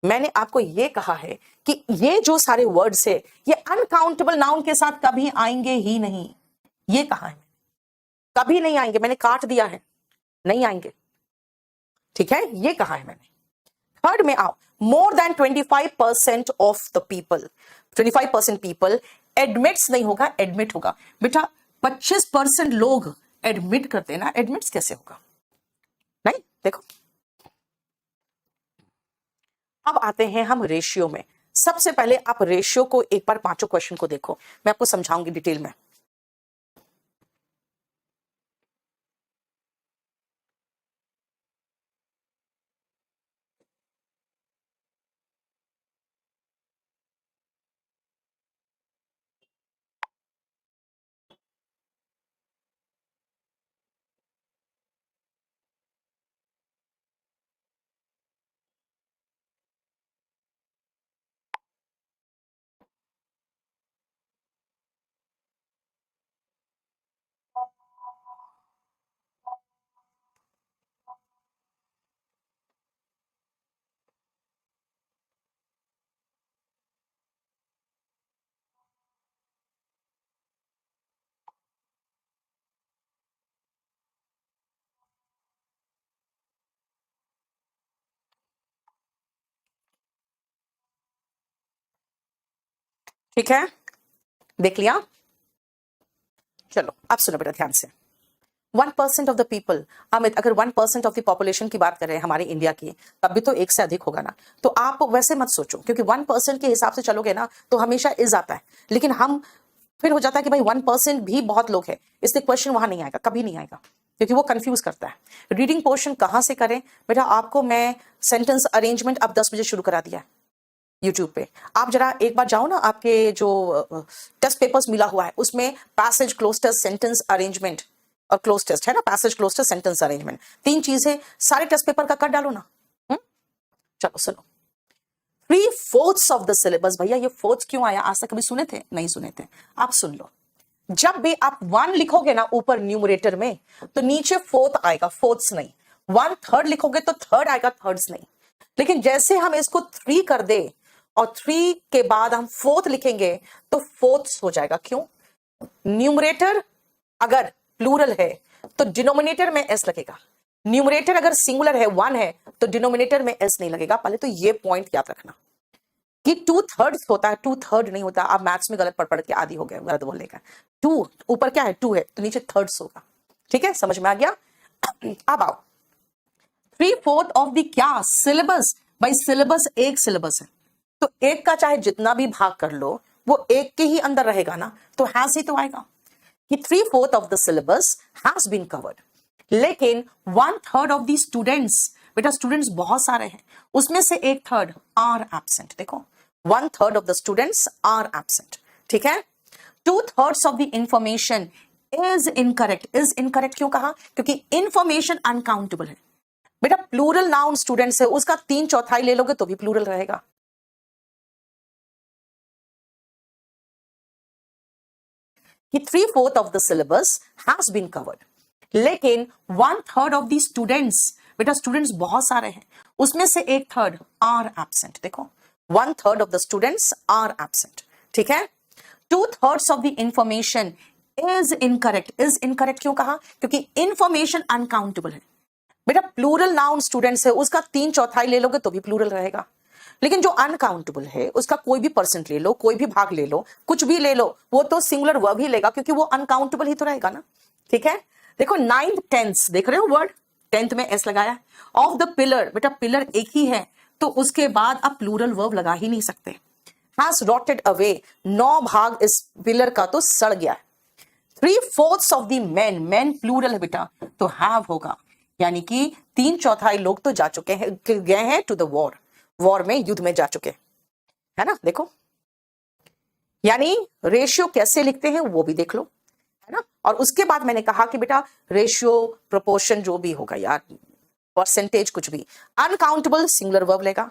मैंने आपको ये कहा है कि ये जो सारे वर्ड्स है ये अनकाउंटेबल नाउन के साथ कभी आएंगे ही नहीं, ये कहा है, कभी नहीं आएंगे, मैंने काट दिया है, नहीं आएंगे, ठीक है, ये कहा है मैंने। थर्ड में आओ, more than 25% of the people, 25% people admits नहीं होगा, एडमिट होगा। बेटा 25% लोग एडमिट करते हैं ना, एडमिट्स कैसे होगा, नहीं देखो। अब आते हैं हम रेशियो में। सबसे पहले आप रेशियो को एक बार पांचों क्वेश्चन को देखो, मैं आपको समझाऊंगी डिटेल में। ठीक है, देख लिया? चलो अब सुनो बेटा ध्यान से। 1% ऑफ द पीपल, अमित अगर 1% ऑफ द पॉपुलेशन की बात करें हमारे इंडिया की, तब भी तो एक से अधिक होगा ना। तो आप वैसे मत सोचो, क्योंकि 1% के हिसाब से चलोगे ना तो हमेशा इज आता है, लेकिन हम फिर हो जाता है कि भाई 1% भी बहुत लोग हैं, इसलिए क्वेश्चन वहां नहीं आएगा, कभी नहीं आएगा, क्योंकि वो कंफ्यूज करता है। रीडिंग पोर्शन कहां से करें बेटा? आपको मैं सेंटेंस अरेंजमेंट अब 10 बजे शुरू करा दिया है यूट्यूब पे। आप जरा एक बार जाओ ना, आपके जो टेस्ट पेपर्स मिला हुआ है उसमें passage, cloze test, sentence arrangement और क्लोज टेस्ट है ना, passage, cloze test, sentence arrangement, 3 चीजें सारे टेस्ट पेपर का कर डालो ना। चलो सुनो, 3/4 ऑफ द सिलेबस। भैया ये फोर्थ क्यों आया? आज तक कभी सुने थे? नहीं सुने थे। आप सुन लो, जब भी आप 1 लिखोगे ना ऊपर न्यूमरेटर में, तो नीचे फोर्थ आएगा, फोर्थ्स नहीं। 1/3 लिखोगे तो थर्ड आएगा, थर्ड्स नहीं। लेकिन जैसे हम इसको 3 कर दे और 3 के बाद हम फोर्थ लिखेंगे तो फोर्थ्स हो जाएगा। क्यों? न्यूमरेटर अगर प्लूरल है तो डिनोमिनेटर में एस लगेगा, न्यूमरेटर अगर सिंगुलर है 1 है तो डिनोमिनेटर में एस नहीं लगेगा। पहले तो ये पॉइंट याद रखना कि 2/3 होता है, 2/3 नहीं होता। आप मैथ्स में गलत पढ़ के आदि हो गए गलत बोलने का। 2 ऊपर क्या है? 2 है तो नीचे थर्ड्स होगा। ठीक है, समझ में आ गया? अब आओ, 3/4 ऑफ द क्या सिलेबस। भाई सिलेबस एक सिलेबस है, तो एक का चाहे जितना भी भाग कर लो वो एक के ही अंदर रहेगा ना, तो हैज ही तो आएगा कि 3/4 of the syllabus has been covered. लेकिन 1/3 ऑफ द स्टूडेंट्स, बेटा स्टूडेंट्स बहुत सारे हैं, उसमें से 1/3 आर एब्सेंट। देखो 1/3 of the students are absent. ठीक है, 2/3 of the information is incorrect. Is incorrect क्यों कहा? क्योंकि इंफॉर्मेशन अनकाउंटेबल है। बेटा प्लूरल नाउन स्टूडेंट्स है, उसका 3/4 ले लोगे तो भी प्लूरल रहेगा। कि 3/4 of the syllabus has been covered, लेकिन 1/3 ऑफ द स्टूडेंट्स, बेटा स्टूडेंट्स बहुत सारे हैं, उसमें से 1/3 आर एब्सेंट। देखो 1/3 of the students are absent. ठीक है, 2/3 of the information is incorrect. Is incorrect क्यों कहा? क्योंकि इंफॉर्मेशन अनकाउंटेबल है। बेटा प्लूरल नाउन स्टूडेंट्स है, उसका 3/4 ले लोगे तो भी प्लूरल रहेगा, लेकिन जो अनकाउंटेबल है उसका कोई भी परसेंट ले लो, कोई भी भाग ले लो, कुछ भी ले लो, वो तो सिंगुलर वर्ब ही लेगा, क्योंकि वो अनकाउंटेबल ही तो रहेगा ना। ठीक है, देखो 9th 10th देख रहे हो वर्ड, 10th में एस लगाया। ऑफ द पिलर, बेटा पिलर एक ही है तो उसके बाद आप प्लूरल वर्ब लगा ही नहीं सकते। हैज रॉटेड अवे, 9 भाग इस पिलर का तो सड़ गया। 3/4 of the men, men plural है बेटा तो हैव होगा, यानी कि 3/4 लोग तो जा चुके हैं, गए हैं टू द वॉर, वॉर में, युद्ध में जा चुके है ना। देखो यानी रेशियो कैसे लिखते हैं वो भी देख लो, है ना। और उसके बाद मैंने कहा कि बेटा रेशियो, प्रोपोर्शन जो भी होगा यार, परसेंटेज कुछ भी, अनकाउंटेबल सिंगुलर वर्ब लेगा,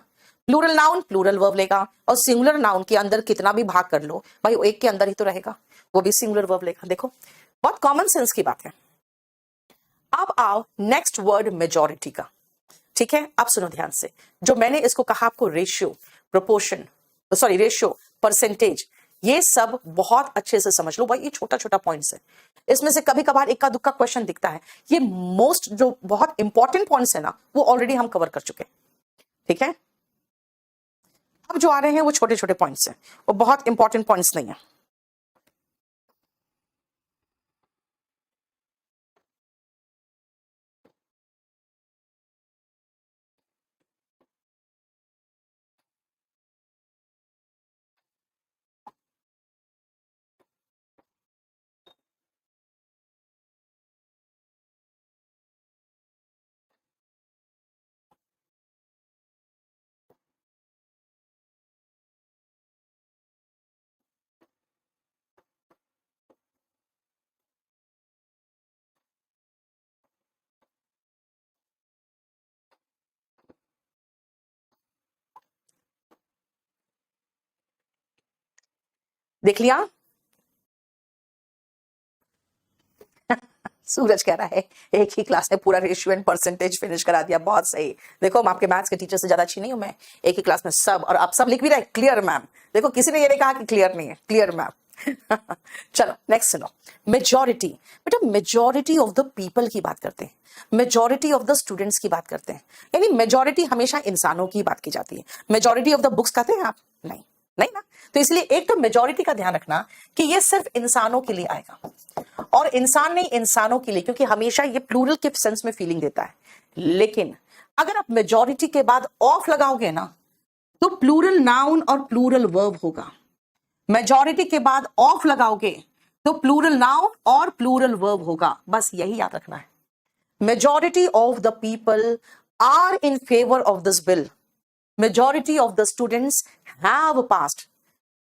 प्लूरल नाउन प्लूरल वर्ब लेगा, और सिंगुलर नाउन के अंदर कितना भी भाग कर लो भाई वो एक के अंदर ही तो रहेगा, वो भी सिंगुलर वर्ब लेगा। देखो बहुत कॉमन सेंस की बात है। अब आओ नेक्स्ट वर्ड मेजॉरिटी का। ठीक है, अब सुनो ध्यान से, जो मैंने इसको कहा आपको ratio, proportion, sorry ratio, percentage, ये सब बहुत अच्छे से समझ लो भाई। ये छोटा छोटा पॉइंट्स है, इसमें से कभी कभार इक्का दुक्का क्वेश्चन दिखता है। ये मोस्ट जो बहुत इंपॉर्टेंट पॉइंट्स है ना वो ऑलरेडी हम कवर कर चुके हैं। ठीक है, अब जो आ रहे हैं वो छोटे छोटे पॉइंट्स हैं, वो बहुत इंपॉर्टेंट पॉइंट्स नहीं है। देख लिया? सूरज कह रहा है एक ही क्लास में पूरा रेशियो एंड परसेंटेज फिनिश करा दिया, बहुत सही। देखो मैं आपके मैथ्स के टीचर से ज्यादा अच्छी नहीं हूं, मैं एक ही क्लास में सब, और आप सब लिख भी रहे क्लियर मैम। देखो किसी ने ये नहीं कहा कि क्लियर नहीं है, क्लियर मैम। चलो नेक्स्ट सुनो, मेजॉरिटी। बेटा मेजॉरिटी ऑफ द पीपल की बात करते हैं, मेजॉरिटी ऑफ द स्टूडेंट्स की बात करते हैं, यानी मेजॉरिटी हमेशा इंसानों की बात की जाती है। मेजॉरिटी ऑफ द बुक्स कहते हैं आप? नहीं, नहीं ना। तो इसलिए एक तो मेजॉरिटी का ध्यान रखना कि ये सिर्फ इंसानों के लिए आएगा, और इंसान नहीं, इंसानों के लिए, क्योंकि हमेशा ये प्लूरल के सेंस में फीलिंग देता है। लेकिन अगर आप मेजॉरिटी के बाद ऑफ लगाओगे ना, तो प्लूरल नाउन और प्लूरल वर्ब होगा। मेजॉरिटी के बाद ऑफ लगाओगे तो प्लूरल नाउन और प्लूरल वर्ब होगा। बस यही याद रखना है। Majority of the people are in favour of this bill, majority of the students have passed.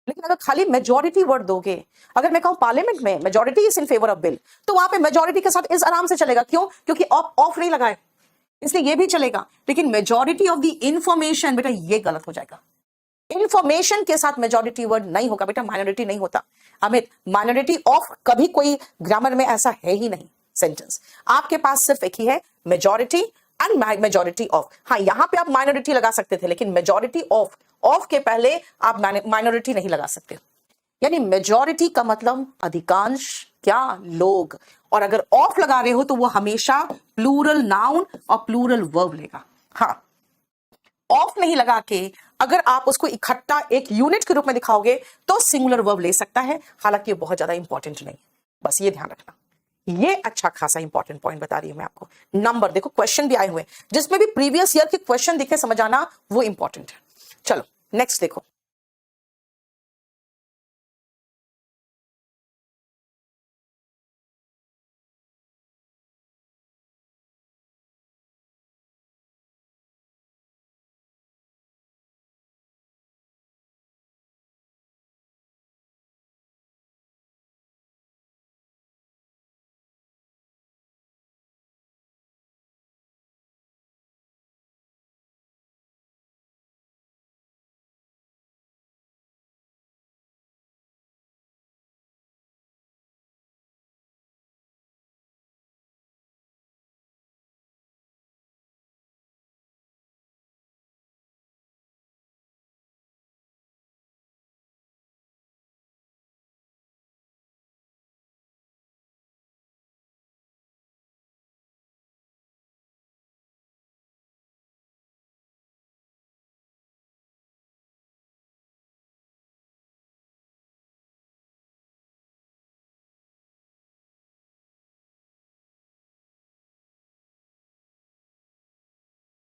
लेकिन अगर खाली मेजॉरिटी वर्ड दोगे, अगर मैं कहूं पार्लियामेंट में majority is in favour of bill, तो वहां पे मेजॉरिटी के साथ इस आराम से चलेगा। क्यों? क्योंकि ऑफ नहीं लगाए, इसलिए ये भी चलेगा। लेकिन मेजॉरिटी ऑफ द इंफॉर्मेशन, बेटा ये गलत हो जाएगा। इंफॉर्मेशन के साथ मेजॉरिटी वर्ड नहीं होगा बेटा, माइनॉरिटी नहीं होता। अमित, माइनॉरिटी ऑफ कभी कोई ग्रामर में ऐसा है ही नहीं सेंटेंस। आपके पास सिर्फ एक ही है, मेजॉरिटी एंड मेजॉरिटी ऑफ। हाँ, यहां पे आप माइनॉरिटी लगा सकते थे, लेकिन मेजॉरिटी ऑफ, ऑफ के पहले आप माइनॉरिटी नहीं लगा सकते। यानी मेजॉरिटी का मतलब अधिकांश, क्या, लोग। और अगर ऑफ लगा रहे हो तो वो हमेशा प्लूरल नाउन और प्लूरल वर्ब लेगा। हाँ, ऑफ नहीं लगा के अगर आप उसको इकट्ठा एक यूनिट के रूप में दिखाओगे तो सिंगुलर वर्ब ले सकता है। हालांकि ये बहुत ज्यादा इंपॉर्टेंट नहीं, बस ये ध्यान रखना। ये अच्छा खासा इंपॉर्टेंट पॉइंट बता रही हूं मैं आपको। नंबर देखो, क्वेश्चन भी आए हुए जिसमें भी प्रीवियस ईयर के क्वेश्चन दिखे, समझ आना, वो इंपॉर्टेंट है। चलो नेक्स्ट देखो।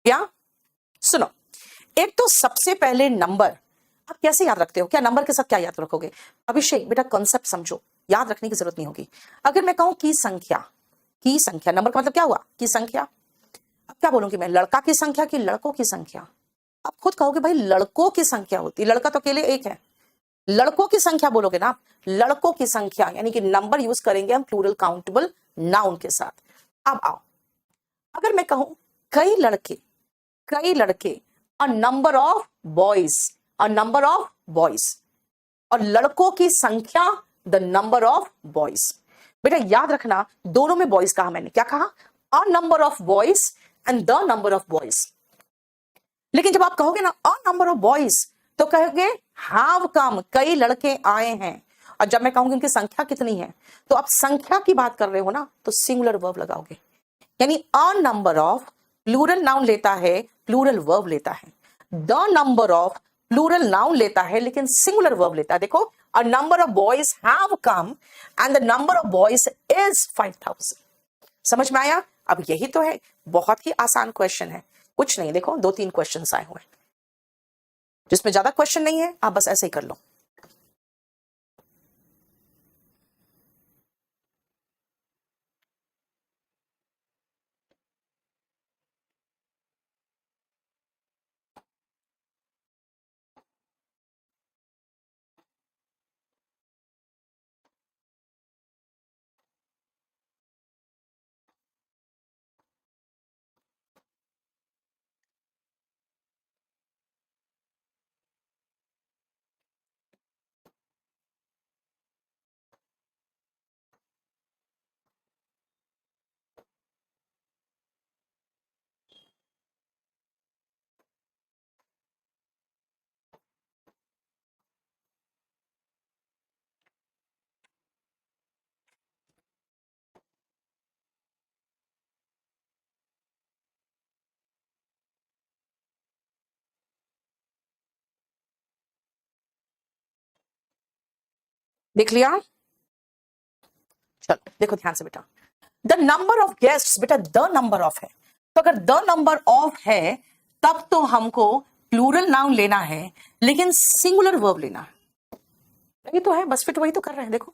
क्या सुनो, एक तो सबसे पहले नंबर आप कैसे याद रखते हो? क्या नंबर के साथ क्या याद रखोगे? अभिषेक बेटा कॉन्सेप्ट समझो, याद रखने की जरूरत नहीं होगी। अगर मैं कहूं की संख्या, की संख्या, नंबर का मतलब क्या हुआ? की संख्या। अब क्या बोलूंगी मैं, लड़का की संख्या कि लड़कों की संख्या? आप खुद कहोगे भाई लड़कों की संख्या होती है, लड़का तो अकेले एक है। लड़कों की संख्या बोलोगे ना, लड़कों की संख्या, यानी कि नंबर यूज करेंगे हम प्लूरल काउंटेबल नाउन के साथ। अब आओ, अगर मैं कहूं कई लड़के, कई लड़के, अ number of boys, a number of boys, और लड़कों की संख्या द नंबर ऑफ बॉयज। बेटा याद रखना, दोनों में बॉयज कहा मैंने, क्या कहा? अ number of boys and the number of boys. लेकिन जब आप कहोगे ना अ नंबर ऑफ बॉयज, तो कहोगे हैव कम, कई लड़के आए हैं। और जब मैं कहूंगी उनकी संख्या कितनी है, तो आप संख्या की बात कर रहे हो ना, तो सिंगुलर वर्ब लगाओगे। यानी a number of plural noun लेता है, प्लूरल वर्ब लेता है। The number of plural noun लेता है लेकिन सिंगुलर वर्ब लेता है। देखो, a number of boys have come and the number of boys is 5000। समझ में आया? अब यही तो है, बहुत ही आसान क्वेश्चन है, कुछ नहीं। देखो 2-3 क्वेश्चन आए हुए हैं, जिसमें ज्यादा क्वेश्चन नहीं है, आप बस ऐसे ही कर लो। देख लिया? चलो देखो ध्यान से बेटा, द नंबर ऑफ गेस्ट्स, बेटा द नंबर ऑफ है, तो अगर द नंबर ऑफ है तब तो हमको प्लूरल नाउन लेना है, लेकिन सिंगुलर वर्ब लेना है। यही तो है, बस फिट वही तो कर रहे हैं। देखो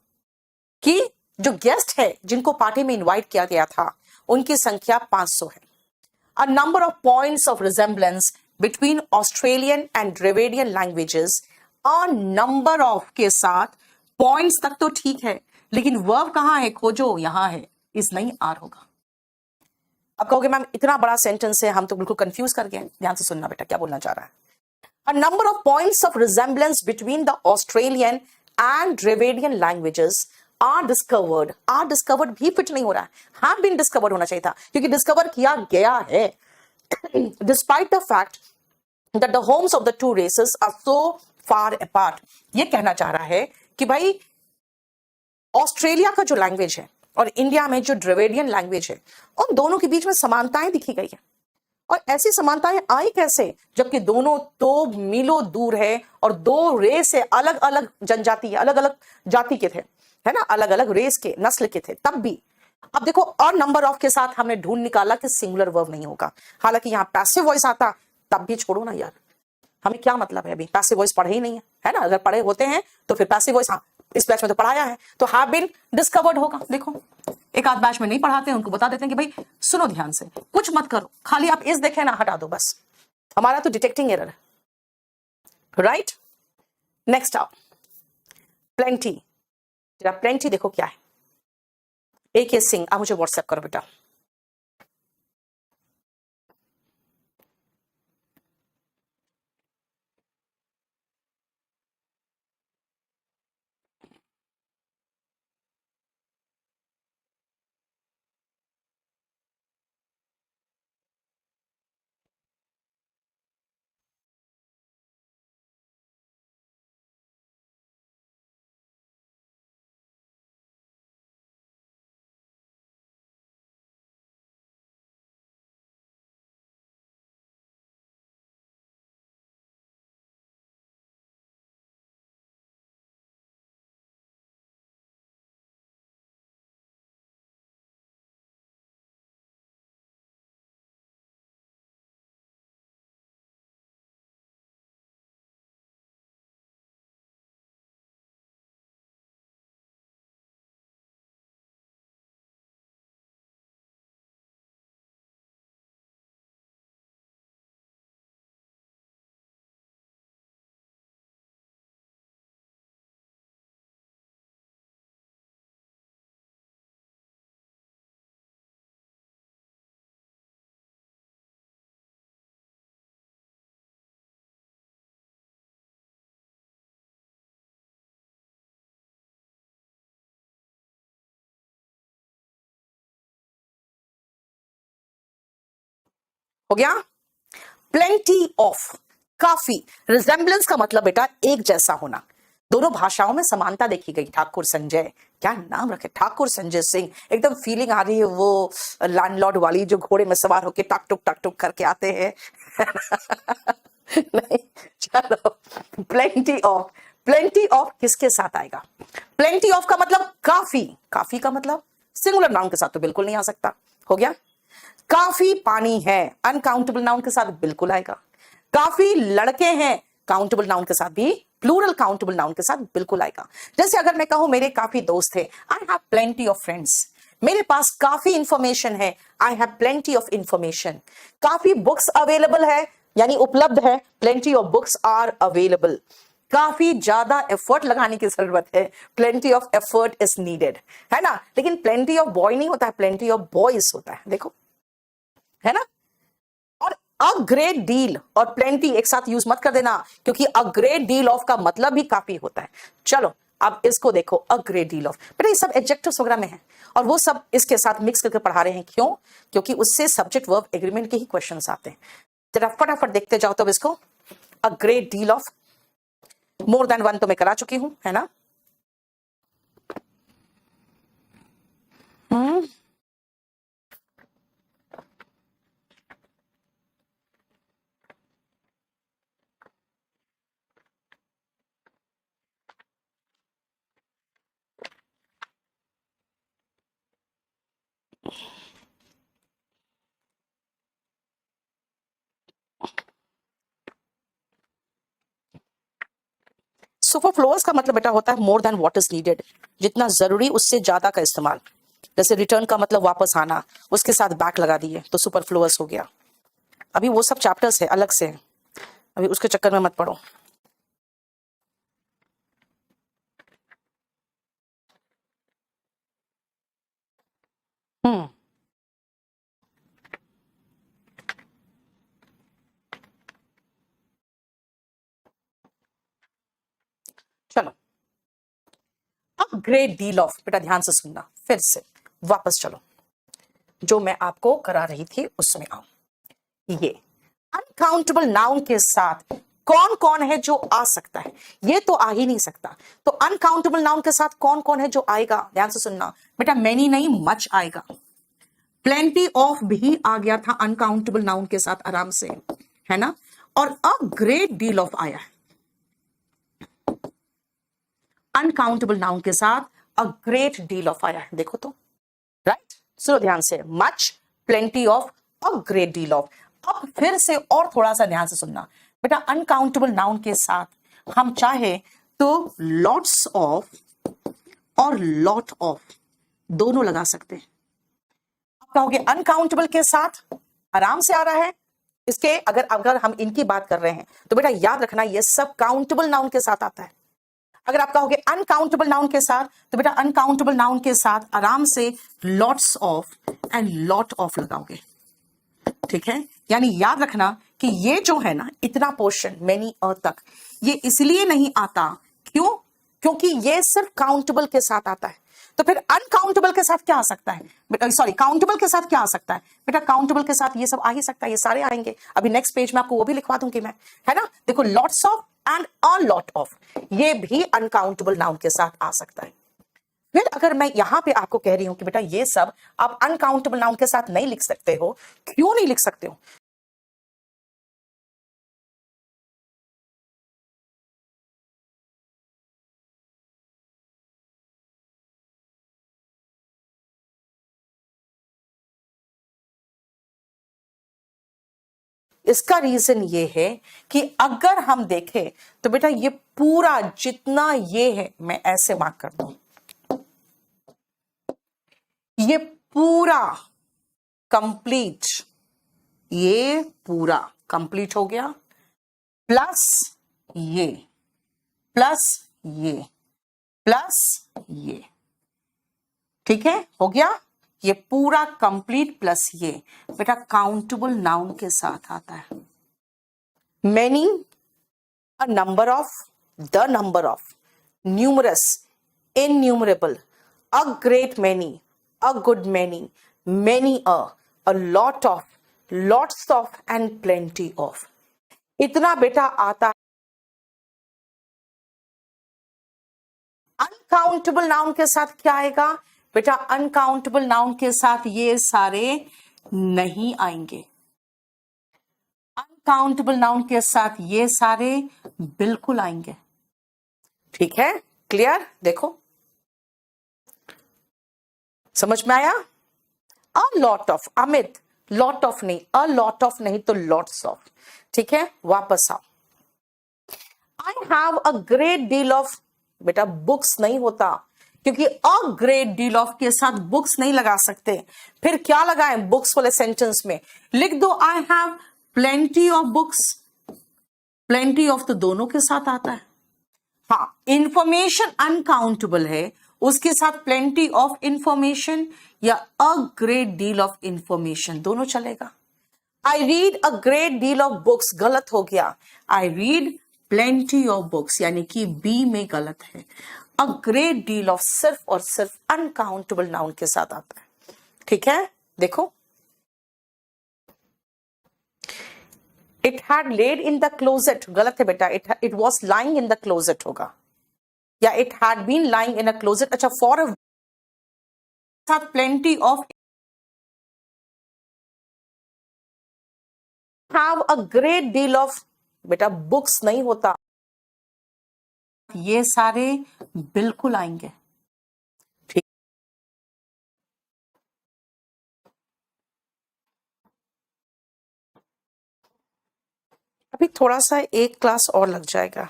कि जो गेस्ट है जिनको पार्टी में इनवाइट किया गया था उनकी संख्या 500 है। अ number of points of resemblance between Australian and Dravidian languages, a number of के साथ पॉइंट्स तक तो ठीक है, लेकिन वर्ब कहां है, खोजो, यहां है, इज नहीं आर होगा। अब कहोगे मैम इतना बड़ा सेंटेंस है, हम तो बिल्कुल कंफ्यूज कर गए। ध्यान से सुनना बेटा क्या बोलना चाह रहा है। A number of points of resemblance between the Australian and Dravidian languages are discovered. Are discovered भी फिट नहीं हो रहा है, have been discovered होना चाहिए था, क्योंकि डिस्कवर किया गया है। Despite the fact that the homes of the two races are so far apart, ये कहना चाह रहा है कि भाई ऑस्ट्रेलिया का जो लैंग्वेज है और इंडिया में जो ड्रेविडियन लैंग्वेज है, उन दोनों के बीच में समानताएं दिखी गई है। और ऐसी समानताएं आई कैसे, जबकि दोनों तो मीलों दूर है और दो रेस है, अलग अलग जनजाति, अलग अलग जाति के थे, है ना, अलग अलग रेस के, नस्ल के थे तब भी। अब देखो और नंबर ऑफ के साथ हमने ढूंढ निकाला कि सिंगुलर वर्ब नहीं होगा, हालांकि यहाँ पैसिव वॉइस आता तब भी छोड़ो ना यार, हमें क्या मतलब है, अभी पैसिव वॉइस पढ़े ही नहीं है ना, अगर पढ़े होते हैं तो फिर पैसिव वॉइस, हाँ इस बैच में तो पढ़ाया है, तो हैव बीन डिस्कवर्ड होगा। देखो एक आध बैच में नहीं पढ़ाते हैं, उनको बता देते हैं कि भाई सुनो ध्यान से, कुछ मत करो, खाली आप इस देखें ना, हटा दो बस, हमारा तो डिटेक्टिंग एरर है, राइट। नेक्स्ट आओ, प्लेंटी। जरा प्लेंटी देखो क्या है। AK सिंह, आप मुझे व्हाट्सएप करो बेटा। हो गया। प्लेंटी ऑफ, काफी, रिजेंबलेंस का मतलब बेटा एक जैसा होना, दोनों भाषाओं में समानता देखी गई। ठाकुर संजय, क्या नाम रखे, ठाकुर संजय सिंह, एकदम फीलिंग आ रही है वो लैंडलॉर्ड वाली, जो घोड़े में सवार होके टक टुक करके आते हैं। नहीं, चलो प्लेंटी ऑफ, प्लेंटी ऑफ किसके साथ आएगा, प्लेंटी ऑफ का मतलब काफी, काफी का मतलब सिंगुलर नाउन के साथ तो बिल्कुल नहीं आ सकता। हो गया। काफी पानी है, अनकाउंटेबल नाउन के साथ बिल्कुल आएगा। काफी लड़के हैं, काउंटेबल नाउन के साथ भी, प्लूरल काउंटेबल नाउन के साथ बिल्कुल आएगा। जैसे अगर मैं कहूं मेरे काफी दोस्त हैं, I have plenty of friends, मेरे पास काफी इंफॉर्मेशन है, I have plenty of information. काफी बुक्स अवेलेबल है, यानी उपलब्ध है, plenty of books are available. काफी ज्यादा एफर्ट लगाने की जरूरत है, plenty of effort is needed, है ना। लेकिन प्लेंटी ऑफ बॉय नहीं होता है, प्लेंटी ऑफ बॉयज होता है, देखो, है ना। और अ ग्रेट डील और प्लेंटी एक साथ यूज मत कर देना, क्योंकि अ ग्रेट डील ऑफ का मतलब भी काफी होता है। चलो अब इसको देखो, अ ग्रेट डील ऑफ, बेटा ये सब एडजेक्टिव्स वगैरह में है, और वो सब इसके साथ मिक्स करके पढ़ा रहे हैं, क्यों, क्योंकि उससे सब्जेक्ट वर्ब एग्रीमेंट के ही क्वेश्चंस आते हैं। जरा फटाफट देखते जाओ तब इसको। अ great deal of, more than one तो मैं करा चुकी हूं, है ना। सुपरफ्लोअस का मतलब बेटा होता है more than what is needed, जितना जरूरी उससे ज्यादा का इस्तेमाल। जैसे रिटर्न का मतलब वापस आना, उसके साथ बैक लगा दिए तो सुपरफ्लोअस हो गया। अभी वो सब चैप्टर्स है अलग से, अभी उसके चक्कर में मत पड़ो। हम्म, चलो। अब ग्रेट डील ऑफ, बेटा ध्यान से सुनना, फिर से वापस चलो, जो मैं आपको करा रही थी उसमें आओ। ये अनकाउंटेबल नाउन के साथ कौन कौन है जो आ सकता है, ये तो आ ही नहीं सकता। तो अनकाउंटेबल नाउन के साथ कौन कौन है जो आएगा, ध्यान से सुनना बेटा, मैनी नहीं मच आएगा। प्लेंटी ऑफ भी आ गया था अनकाउंटेबल नाउन के साथ आराम से, है ना। और अ ग्रेट डील ऑफ आया है अनकाउंटेबल नाउन के साथ, अ ग्रेट डील ऑफ आया है, देखो तो, राइट। सुनो ध्यान से, much, plenty of, a great deal of. अब फिर से और थोड़ा सा ध्यान से सुनना बेटा, अनकाउंटेबल नाउन के साथ हम चाहे तो लॉट्स ऑफ और लॉट ऑफ दोनों लगा सकते हैं। आप कहोगे अनकाउंटेबल के साथ आराम से आ रहा है, इसके अगर अगर हम इनकी बात कर रहे हैं तो बेटा याद रखना ये सब काउंटेबल नाउन के साथ आता है। अगर आप कहोगे अनकाउंटेबल नाउन के साथ तो बेटा अनकाउंटेबल नाउन के साथ आराम से lots of and lot of लगाओगे, ठीक है। यानी याद रखना कि ये जो है ना इतना पोर्शन मैनी अ तक, ये इसलिए नहीं आता, क्यों? क्योंकि ये सिर्फ काउंटेबल के साथ आता है। तो फिर अनकाउंटेबल के साथ क्या आ सकता है बेटा, सॉरी काउंटेबल के साथ क्या आ सकता है बेटा, काउंटेबल के साथ ये सब आ ही सकता है, ये सारे आएंगे। अभी नेक्स्ट पेज में आपको वो भी लिखवा दूंगी मैं, है ना। देखो lots of and a lot of, ये भी अनकाउंटेबल नाउन के साथ आ सकता है। फिर अगर मैं यहां पे आपको कह रही हूं कि बेटा ये सब आप अनकाउंटेबल नाउन के साथ नहीं लिख सकते हो, क्यों नहीं लिख सकते हो? इसका रीजन ये है कि अगर हम देखें तो बेटा ये पूरा जितना ये है, मैं ऐसे मार्क कर दूं, ये पूरा कंप्लीट, ये पूरा कंप्लीट हो गया, प्लस ये, प्लस ये, प्लस ये, ठीक है, हो गया। ये पूरा कंप्लीट प्लस ये बेटा काउंटेबल नाउन के साथ आता है। Many, a number of, the number of, numerous, innumerable, a great many, a good many a lot of, lots of and plenty of, इतना बेटा आता है। अनकाउंटेबल नाउन के साथ क्या आएगा बेटा, अनकाउंटेबल नाउन के साथ ये सारे नहीं आएंगे, अनकाउंटेबल नाउन के साथ ये सारे बिल्कुल आएंगे, ठीक है, क्लियर। देखो समझ में आया। A lot of, Amit lot of नहीं, अ लॉट ऑफ नहीं तो लॉट्स ऑफ, ठीक है। वापस आओ, I have a great deal of, बेटा बुक्स नहीं होता, क्योंकि अ ग्रेट डील ऑफ के साथ बुक्स नहीं लगा सकते। फिर क्या लगाएं बुक्स वाले सेंटेंस में, लिख दो आई have plenty of books, plenty of तो दोनों के साथ आता है। हाँ, इंफॉर्मेशन अनकाउंटेबल है, उसके साथ प्लेंटी ऑफ इंफॉर्मेशन या अ ग्रेट डील ऑफ इंफॉर्मेशन दोनों चलेगा। I read a great deal of books गलत हो गया, I read plenty of books, यानी कि बी में गलत है। अ ग्रेट डील ऑफ सिर्फ और सिर्फ अनकाउंटेबल नाउन के साथ आता है, ठीक है। देखो it had laid in the closet, गलत है बेटा, it was lying in the closet होगा, या it had been lying in a closet. अच्छा, फॉर साथ plenty of, have a great deal of, बेटा बुक्स नहीं होता, ये सारे बिल्कुल आएंगे, ठीक। अभी थोड़ा सा एक क्लास और लग जाएगा,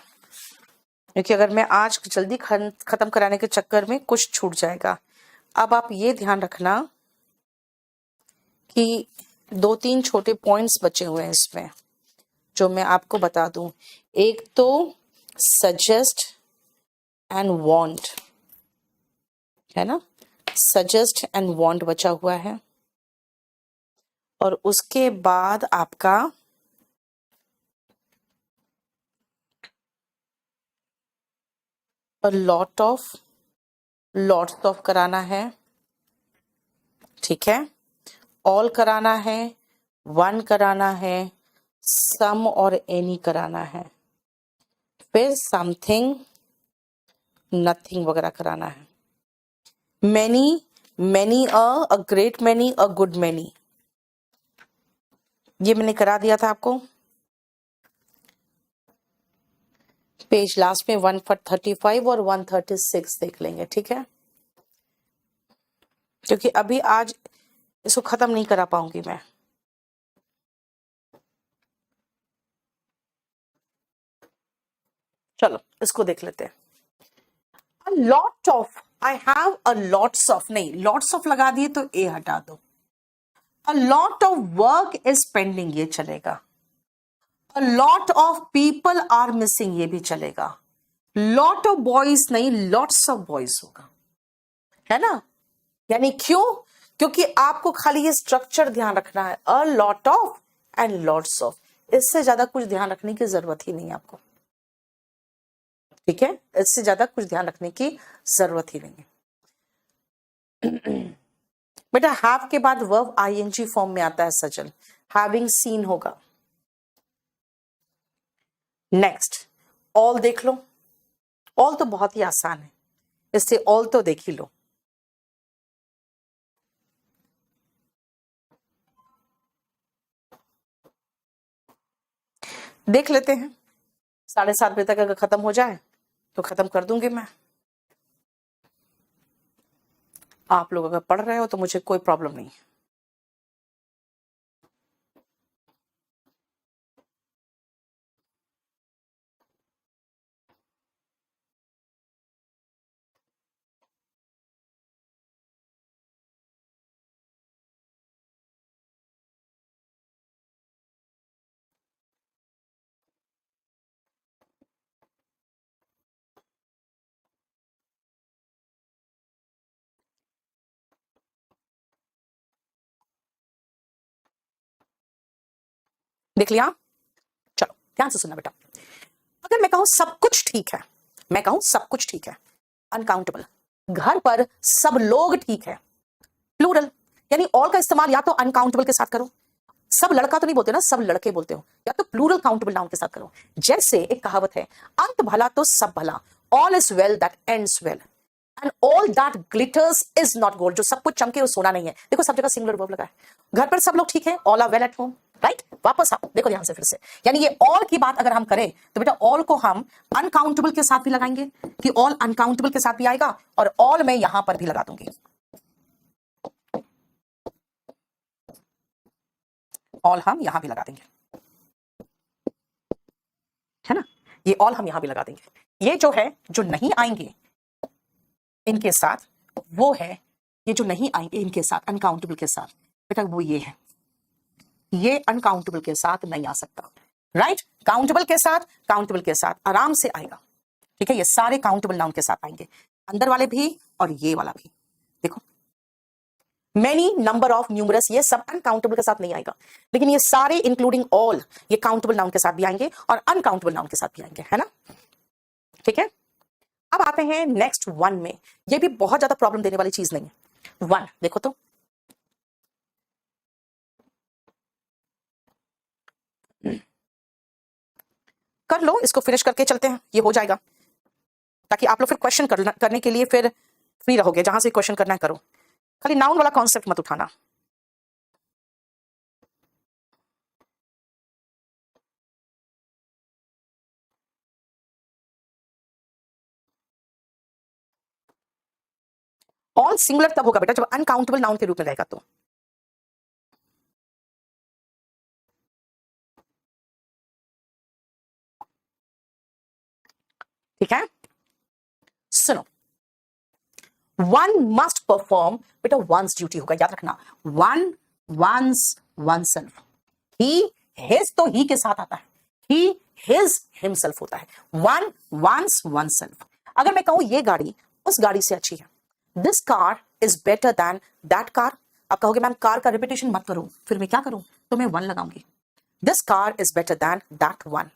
क्योंकि अगर मैं आज जल्दी खत्म कराने के चक्कर में कुछ छूट जाएगा। अब आप ये ध्यान रखना कि 2-3 छोटे पॉइंट्स बचे हुए हैं इसमें, जो मैं आपको बता दूं। एक तो सजेस्ट एंड वांट, है ना, सजेस्ट एंड वांट बचा हुआ है। और उसके बाद आपका लॉट्स ऑफ कराना है, ठीक है, ऑल कराना है, वन कराना है, सम और एनी कराना है, फिर समथिंग, नथिंग वगैरह कराना है। Many, many a great many, a good many, ये मैंने करा दिया था आपको। पेज लास्ट में 135 और 136 देख लेंगे, ठीक है, क्योंकि अभी आज इसको खत्म नहीं करा पाऊंगी मैं। चलो इसको देख लेते हैं। A lot of, I have a lots of, नहीं, lots of लगा दिए तो ए हटा दो। A lot of work is pending, ये चलेगा। A lot of people are missing, ये भी चलेगा। Lot of boys नहीं, lots of boys होगा, है ना। यानी क्यों? क्योंकि आपको खाली ये स्ट्रक्चर ध्यान रखना है, a lot of and lots of, इससे ज्यादा कुछ ध्यान रखने की जरूरत ही नहीं है आपको, ठीक है, इससे ज्यादा कुछ ध्यान रखने की जरूरत ही नहीं है। बेटा हैव के बाद वर्ब आईएनजी फॉर्म में आता है सजल, हैविंग सीन होगा। नेक्स्ट ऑल देख लो, ऑल तो बहुत ही आसान है, इससे ऑल तो देख ही लो। देख लेते हैं, 7:30 बजे तक अगर खत्म हो जाए तो खत्म कर दूंगी मैं। आप लोग अगर पढ़ रहे हो तो मुझे कोई प्रॉब्लम नहीं है। देख लिया? चलो ध्यान से सुनना बेटा। अगर मैं कहूं सब कुछ ठीक है, मैं कहूं सब कुछ ठीक है, अनकाउंटेबल, घर पर सब लोग ठीक है, प्लूरल, यानी ऑल का इस्तेमाल या तो अनकाउंटेबल के साथ करो, सब लड़का तो नहीं बोलते ना, सब लड़के बोलते हो, या तो प्लूरल काउंटेबल नाउन के साथ करो। जैसे एक कहावत है, अंत भला तो सब भला, all is well that ends well, and all that glitters is not gold, जो सब कुछ चमके वो सोना नहीं है। देखो सब जगह सिंगुलर वर्ब लगा है, घर पर सब लोग ठीक है, all are well at home, right. वापस आओ, देखो ध्यान से फिर से, यानी ये ऑल की बात अगर हम करें तो बेटा ऑल को हम अनकाउंटेबल के साथ भी लगाएंगे, कि ऑल अनकाउंटेबल के साथ भी आएगा, और ऑल मैं यहां पर भी लगा दूंगी, ऑल हम यहां भी लगा देंगे, है ना, ये ऑल हम यहां भी लगा देंगे। ये जो है, जो नहीं आएंगे इनके साथ, वो है, ये जो नहीं आएंगे इनके साथ अनकाउंटेबल के साथ, बेटा वो ये है, ये अनकाउंटेबल के साथ नहीं आ सकता, राइट। काउंटेबल के साथ, काउंटेबल के साथ आराम से आएगा, ठीक है, ये सारे काउंटेबल नाउन के साथ आएंगे, अंदर वाले भी और ये वाला भी। देखो मेनी, नंबर ऑफ, न्यूमरस, ये सब अनकाउंटेबल के साथ नहीं आएगा, लेकिन ये सारे इंक्लूडिंग ऑल, ये काउंटेबल नाउन के साथ भी आएंगे और अनकाउंटेबल नाउन के साथ भी आएंगे, है ना, ठीक है। अब आते हैं नेक्स्ट वन में, ये भी बहुत ज्यादा प्रॉब्लम देने वाली चीज नहीं है। वन देखो तो, कर लो, इसको फिनिश करके चलते हैं, ये हो जाएगा, ताकि आप लोग फिर क्वेश्चन करने के लिए फिर फ्री रहोगे, जहां से क्वेश्चन करना है करो, खाली नाउन वाला कॉन्सेप्ट मत उठाना। ऑल सिंगुलर तब होगा बेटा जब अनकाउंटेबल नाउन के रूप में रहेगा, तो ठीक है, सुनो, वन मस्ट परफॉर्म, बेटा वंस ड्यूटी होगा, याद रखना, वन वंस वन सेल्फ, ही हिज तो ही के साथ आता है, ही हिज हिमसेल्फ होता है, वन वंस वन सेल्फ। अगर मैं कहूं ये गाड़ी उस गाड़ी से अच्छी है, this car is better than that car, अब कहोगे मैम कार का रिपीटेशन मत करो, फिर मैं क्या करूं, तो मैं वन लगाऊंगी, this car is better than that one.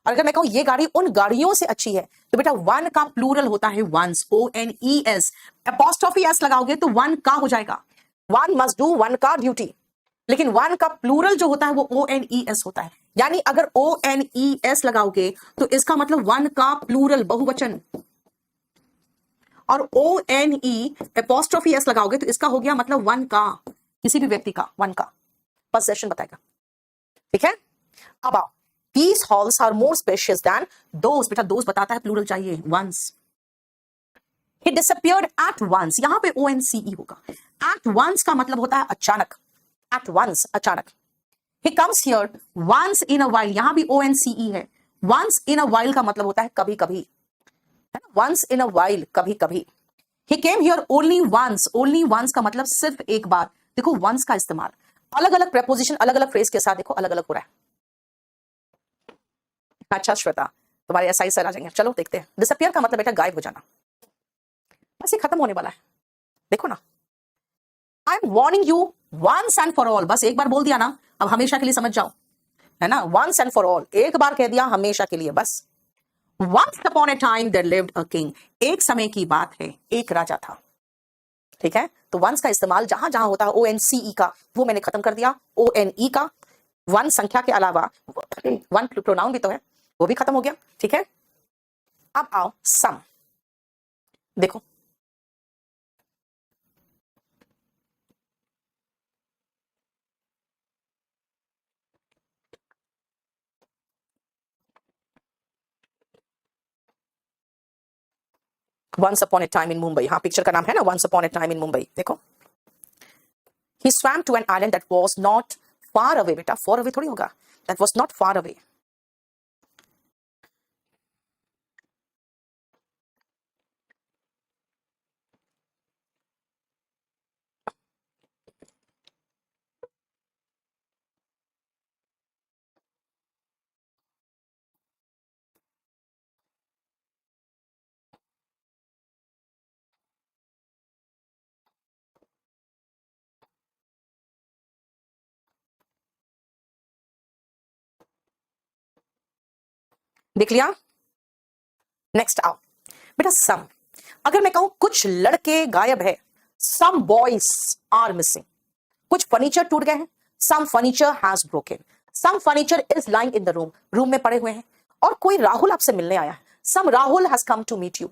अगर मैं कहूं ये गाड़ी उन गाड़ियों से अच्छी है, तो बेटा वन का प्लूरल होता है वंस, ONES, अपॉस्ट्रोफी एस लगाओगे तो वन का हो जाएगा, वन मस्ट डू वन का ड्यूटी, लेकिन वन का प्लूरल जो होता है वो ONES होता है, यानी अगर ONES लगाओगे तो इसका मतलब वन का प्लूरल बहुवचन, और ONE अपॉस्ट्रोफी एस लगाओगे तो इसका हो गया मतलब वन का, किसी भी व्यक्ति का, वन का पोजेशन बताएगा, ठीक है। अब आओ, these halls are more spacious than those, बेटा those बताता है प्लूरल चाहिए, once, he disappeared at once, यहां पे ONCE होगा, at once का मतलब होता है अचानक, at once अचानक, he comes here once in a while, यहां भी ONCE है, once in a while का मतलब होता है कभी कभी, है ना, once in a while कभी कभी, he came here only once का मतलब सिर्फ एक बार, देखो once का इस्तेमाल अलग अलग प्रेपोजिशन अलग अलग फ्रेज के साथ देखो अलग अलग हो रहा है। अच्छा श्वेता, तुम्हारे एसआई सर आ जाएंगे, चलो देखते हैं। डिसअपियर का मतलब बेटा गायब हो जाना, बस ये खत्म होने वाला है, देखो ना, I am warning you once and for all, बस एक बार बोल दिया ना, अब हमेशा के लिए समझ जाओ, है ना, वंस एंड फॉर ऑल, एक बार कह दिया हमेशा के लिए बस। Once upon a time there lived a king, एक समय की बात है एक राजा था, ठीक है, तो वंस का इस्तेमाल जहां जहां होता है ONCE का वो मैंने खत्म कर दिया, ONE का वन संख्या के अलावा वन प्रोनाउन भी तो है वो भी खत्म हो गया, ठीक है। अब आओ सम, देखो once upon a time in Mumbai, हाँ पिक्चर का नाम है ना once upon a time in Mumbai, देखो he swam to an island that was not far away, बेटा फार अवे थोड़ी होगा, that was not far away, देख लिया। नेक्स्ट आओ बेटा सम, अगर मैं कहूं कुछ लड़के गायब है, सम बॉयज आर मिसिंग, कुछ फर्नीचर टूट गए हैं, some furniture has broken, some furniture is lying in the room, room में पड़े हुए हैं, और कोई राहुल आपसे मिलने आया है, some Rahul has come to meet you,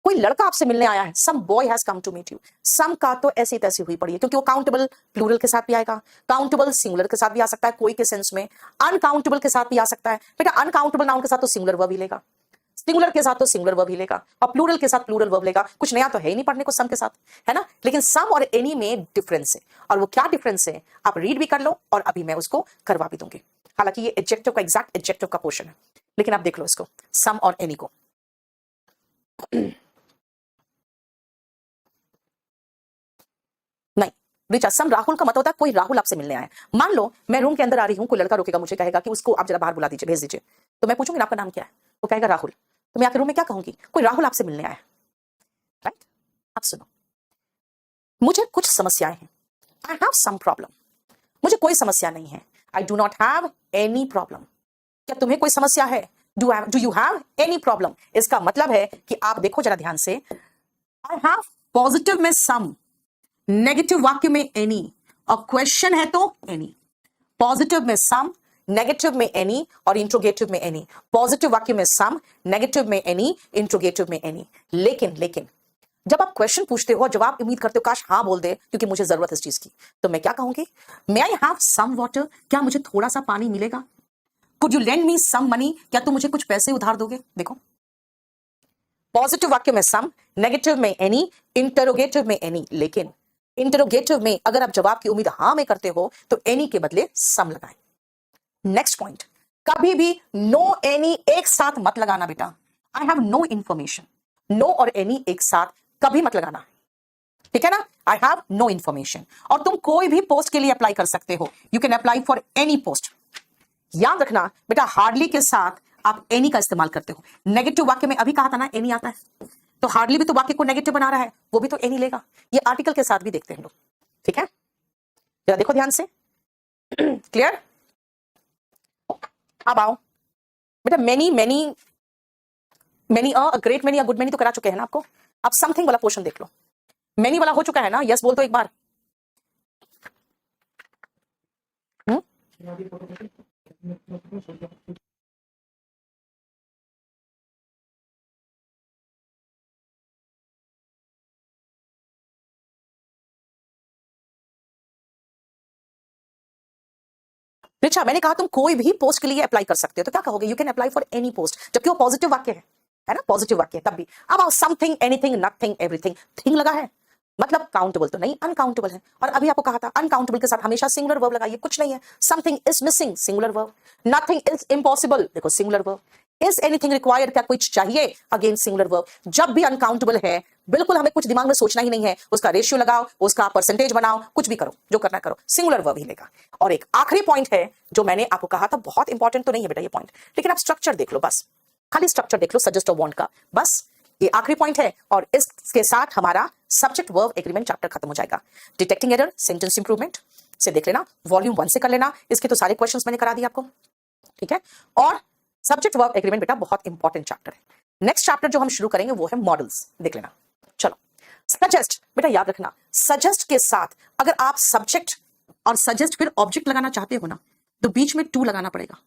कोई लड़का आपसे मिलने आया है, some boy has come to meet you, some का तो ऐसी तैसी हुई पड़ी है क्योंकि वो काउंटेबल प्लूरल के साथ भी आएगा, काउंटेबल सिंगुलर के साथ भी आ सकता है कोई के सेंस में, अनकाउंटेबल के साथ भी आ सकता है, बेटा अनकाउंटेबल नाउन के साथ तो सिंगुलर वर्ब ही लेगा, सिंगुलर के साथ तो सिंगुलर वर्ब ही लेगा, और प्लूरल के साथ प्लूरल वर्ब लेगा, कुछ नया तो है ही नहीं पढ़ने को सम के साथ, है ना, लेकिन सम और एनी में डिफरेंस है, और वो क्या डिफरेंस है आप रीड भी कर लो और अभी मैं उसको करवा भी दूंगी, हालांकि ये एडजेक्टिव का एग्जैक्ट एडजेक्टिव का पोर्शन है, लेकिन आप देख लो इसको सम और एनी को। नहीं रिचा, सम राहुल का मतलब होता है कोई राहुल आपसे मिलने आया, मान लो मैं रूम के अंदर आ रही हूं, कोई लड़का रोकेगा मुझे, कहेगा कि उसको आप जरा बाहर बुला दीजिए, भेज दीजिए, तो मैं पूछूंगी आपका नाम क्या है, वो कहेगा राहुल, तो मैं आके रूम में क्या कहूंगी, कोई राहुल आपसे मिलने आया, राइट। अब सुनो, मुझे कुछ समस्याएं हैं, आई हैव सम प्रॉब्लम, मुझे कोई समस्या नहीं है, I do not have any problem, क्या तुम्हें कोई समस्या है, do you have any problem, इसका मतलब है कि आप देखो जरा ध्यान से, आई हैव पॉजिटिव में सम, नेगेटिव वाक्य में एनी, और क्वेश्चन है तो एनी, पॉजिटिव में सम, नेगेटिव में एनी और इंट्रोगेटिव में एनी, पॉजिटिव वाक्य में सम, नेगेटिव में एनी, इंट्रोगेटिव में एनी, लेकिन जब आप क्वेश्चन पूछते हो और जवाब उम्मीद करते हो काश हाँ बोल दे क्योंकि मुझे जरूरत है इस चीज की, तो मैं क्या कहूंगी, मे आई हैव सम वाटर, क्या मुझे थोड़ा सा पानी मिलेगा, could you lend me some money, क्या तुम मुझे कुछ पैसे उधार दोगे, देखो पॉजिटिव वाक्य में सम, नेगेटिव में एनी, इंटरोगेटिव में एनी, लेकिन इंटरोगेटिव में अगर आप जवाब की उम्मीद हाँ में करते हो तो एनी के बदले सम लगाएं। नेक्स्ट पॉइंट, कभी भी नो एनी एक साथ मत लगाना बेटा, I have no information, no और एनी एक साथ कभी मत लगाना, ठीक है ना। I have no information. और तुम कोई भी पोस्ट के लिए अप्लाई कर सकते हो, you can apply for any post. याद रखना बेटा, हार्डली के साथ आप एनी का इस्तेमाल करते हो। नेगेटिव वाक्य में अभी कहा था ना एनी आता है, तो हार्डली भी तो वाक्य को नेगेटिव बना रहा है, वो भी तो एनी लेगा। ये आर्टिकल के साथ भी देखते हैं लोग, ठीक है। जरा देखो ध्यान से। क्लियर? अब आओ बेटा, many many many a great many, a good many तो करा चुके हैं ना आपको। अब समथिंग वाला पोर्शन देख लो। मेनी वाला हो चुका है ना, यस बोल तो एक बार। रिचा, मैंने कहा तुम कोई भी पोस्ट के लिए अप्लाई कर सकते हो, तो क्या कहोगे? You can apply for any post, जबकि वो पॉजिटिव वाक्य है ना, पॉजिटिव वाक्य तब भी। अब आओ something, anything, nothing, everything, thing लगा है, मतलब काउंटेबल तो नहीं, अनकाउंटेबल है। और अभी आपको कहा था अनकाउंटेबल के साथ हमेशा सिंगुलर वर्ब लगाइए, कुछ नहीं है। Something is missing, singular verb. Nothing is impossible, देखो singular verb. Is anything required, क्या कुछ चाहिए, अगेन सिंगुलर वर्ब। जब भी अनकाउंटेबल है, बिल्कुल हमें कुछ दिमाग में सोचना ही नहीं है, उसका रेशियो लगाओ, उसका परसेंटेज बनाओ, कुछ भी करो, जो करना करो, सिंगुलर वर्ब ही लेगा। और एक आखिरी पॉइंट है जो मैंने आपको कहा था, बहुत इंपॉर्टेंट तो नहीं है बेटा ये पॉइंट, लेकिन आप स्ट्रक्चर देख लो बस, खाली स्ट्रक्चर देख लो सजेस्ट और वांट का, बस ये आखिरी पॉइंट है। और इसके साथ हमारा सब्जेक्ट वर्ब एग्रीमेंट चैप्टर खत्म हो जाएगा। डिटेक्टिंग एरर, सेंटेंस इंप्रूवमेंट से देख लेना, वॉल्यूम 1 से कर लेना, इसके तो सारे क्वेश्चंस मैंने करा दिए आपको, ठीक है। और सब्जेक्ट वर्ब एग्रीमेंट बेटा बहुत इंपॉर्टेंट चैप्टर है। नेक्स्ट चैप्टर जो हम शुरू करेंगे वो है मॉडल्स, देख लेना। चलो, सजेस्ट बेटा याद रखना, सजेस्ट के साथ अगर आप सब्जेक्ट और सजेस्ट फिर ऑब्जेक्ट लगाना चाहते हो ना, तो बीच में टू लगाना पड़ेगा,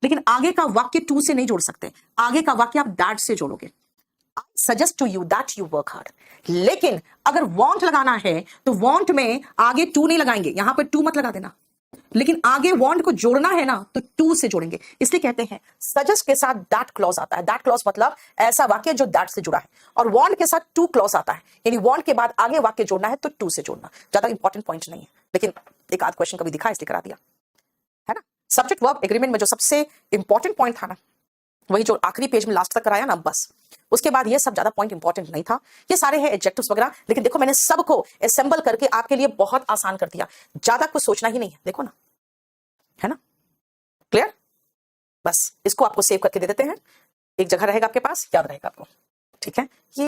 लेकिन आगे का वाक्य टू से नहीं जोड़ सकते, आगे का वाक्य आप दैट से जोड़ोगे। Suggest to you that you work hard. लेकिन अगर वांट लगाना है तो वांट में आगे टू नहीं लगाएंगे, यहां पर टू मत लगा देना, लेकिन आगे वांट को जोड़ना है ना तो टू से जोड़ेंगे। इसलिए कहते हैं सजेस्ट के साथ दैट क्लॉज आता है। दैट क्लॉज मतलब ऐसा वाक्य जो दैट से जुड़ा है, और वांट के साथ टू क्लॉज आता है, यानी वांट के बाद आगे वाक्य जोड़ना है तो टू से जोड़ना। ज्यादा इंपॉर्टेंट पॉइंट नहीं है, लेकिन एक आध क्वेश्चन कभी दिखा इसलिए करा दिया, है ना। सब्जेक्ट वर्ब एग्रीमेंट में जो सबसे इंपॉर्टेंट पॉइंट था ना, वही जो आखिरी पेज में लास्ट तक कराया ना, बस उसके बाद ये सब ज्यादा पॉइंट इंपॉर्टेंट नहीं था। ये सारे हैं एडजेक्टिव्स वगैरह, लेकिन देखो मैंने सबको असेंबल करके आपके लिए बहुत आसान कर दिया, ज्यादा कुछ सोचना ही नहीं है, देखो ना, है ना। क्लियर? बस इसको आपको सेव करके दे देते हैं, एक जगह रहेगा आपके पास, याद रहेगा आपको, ठीक है। ये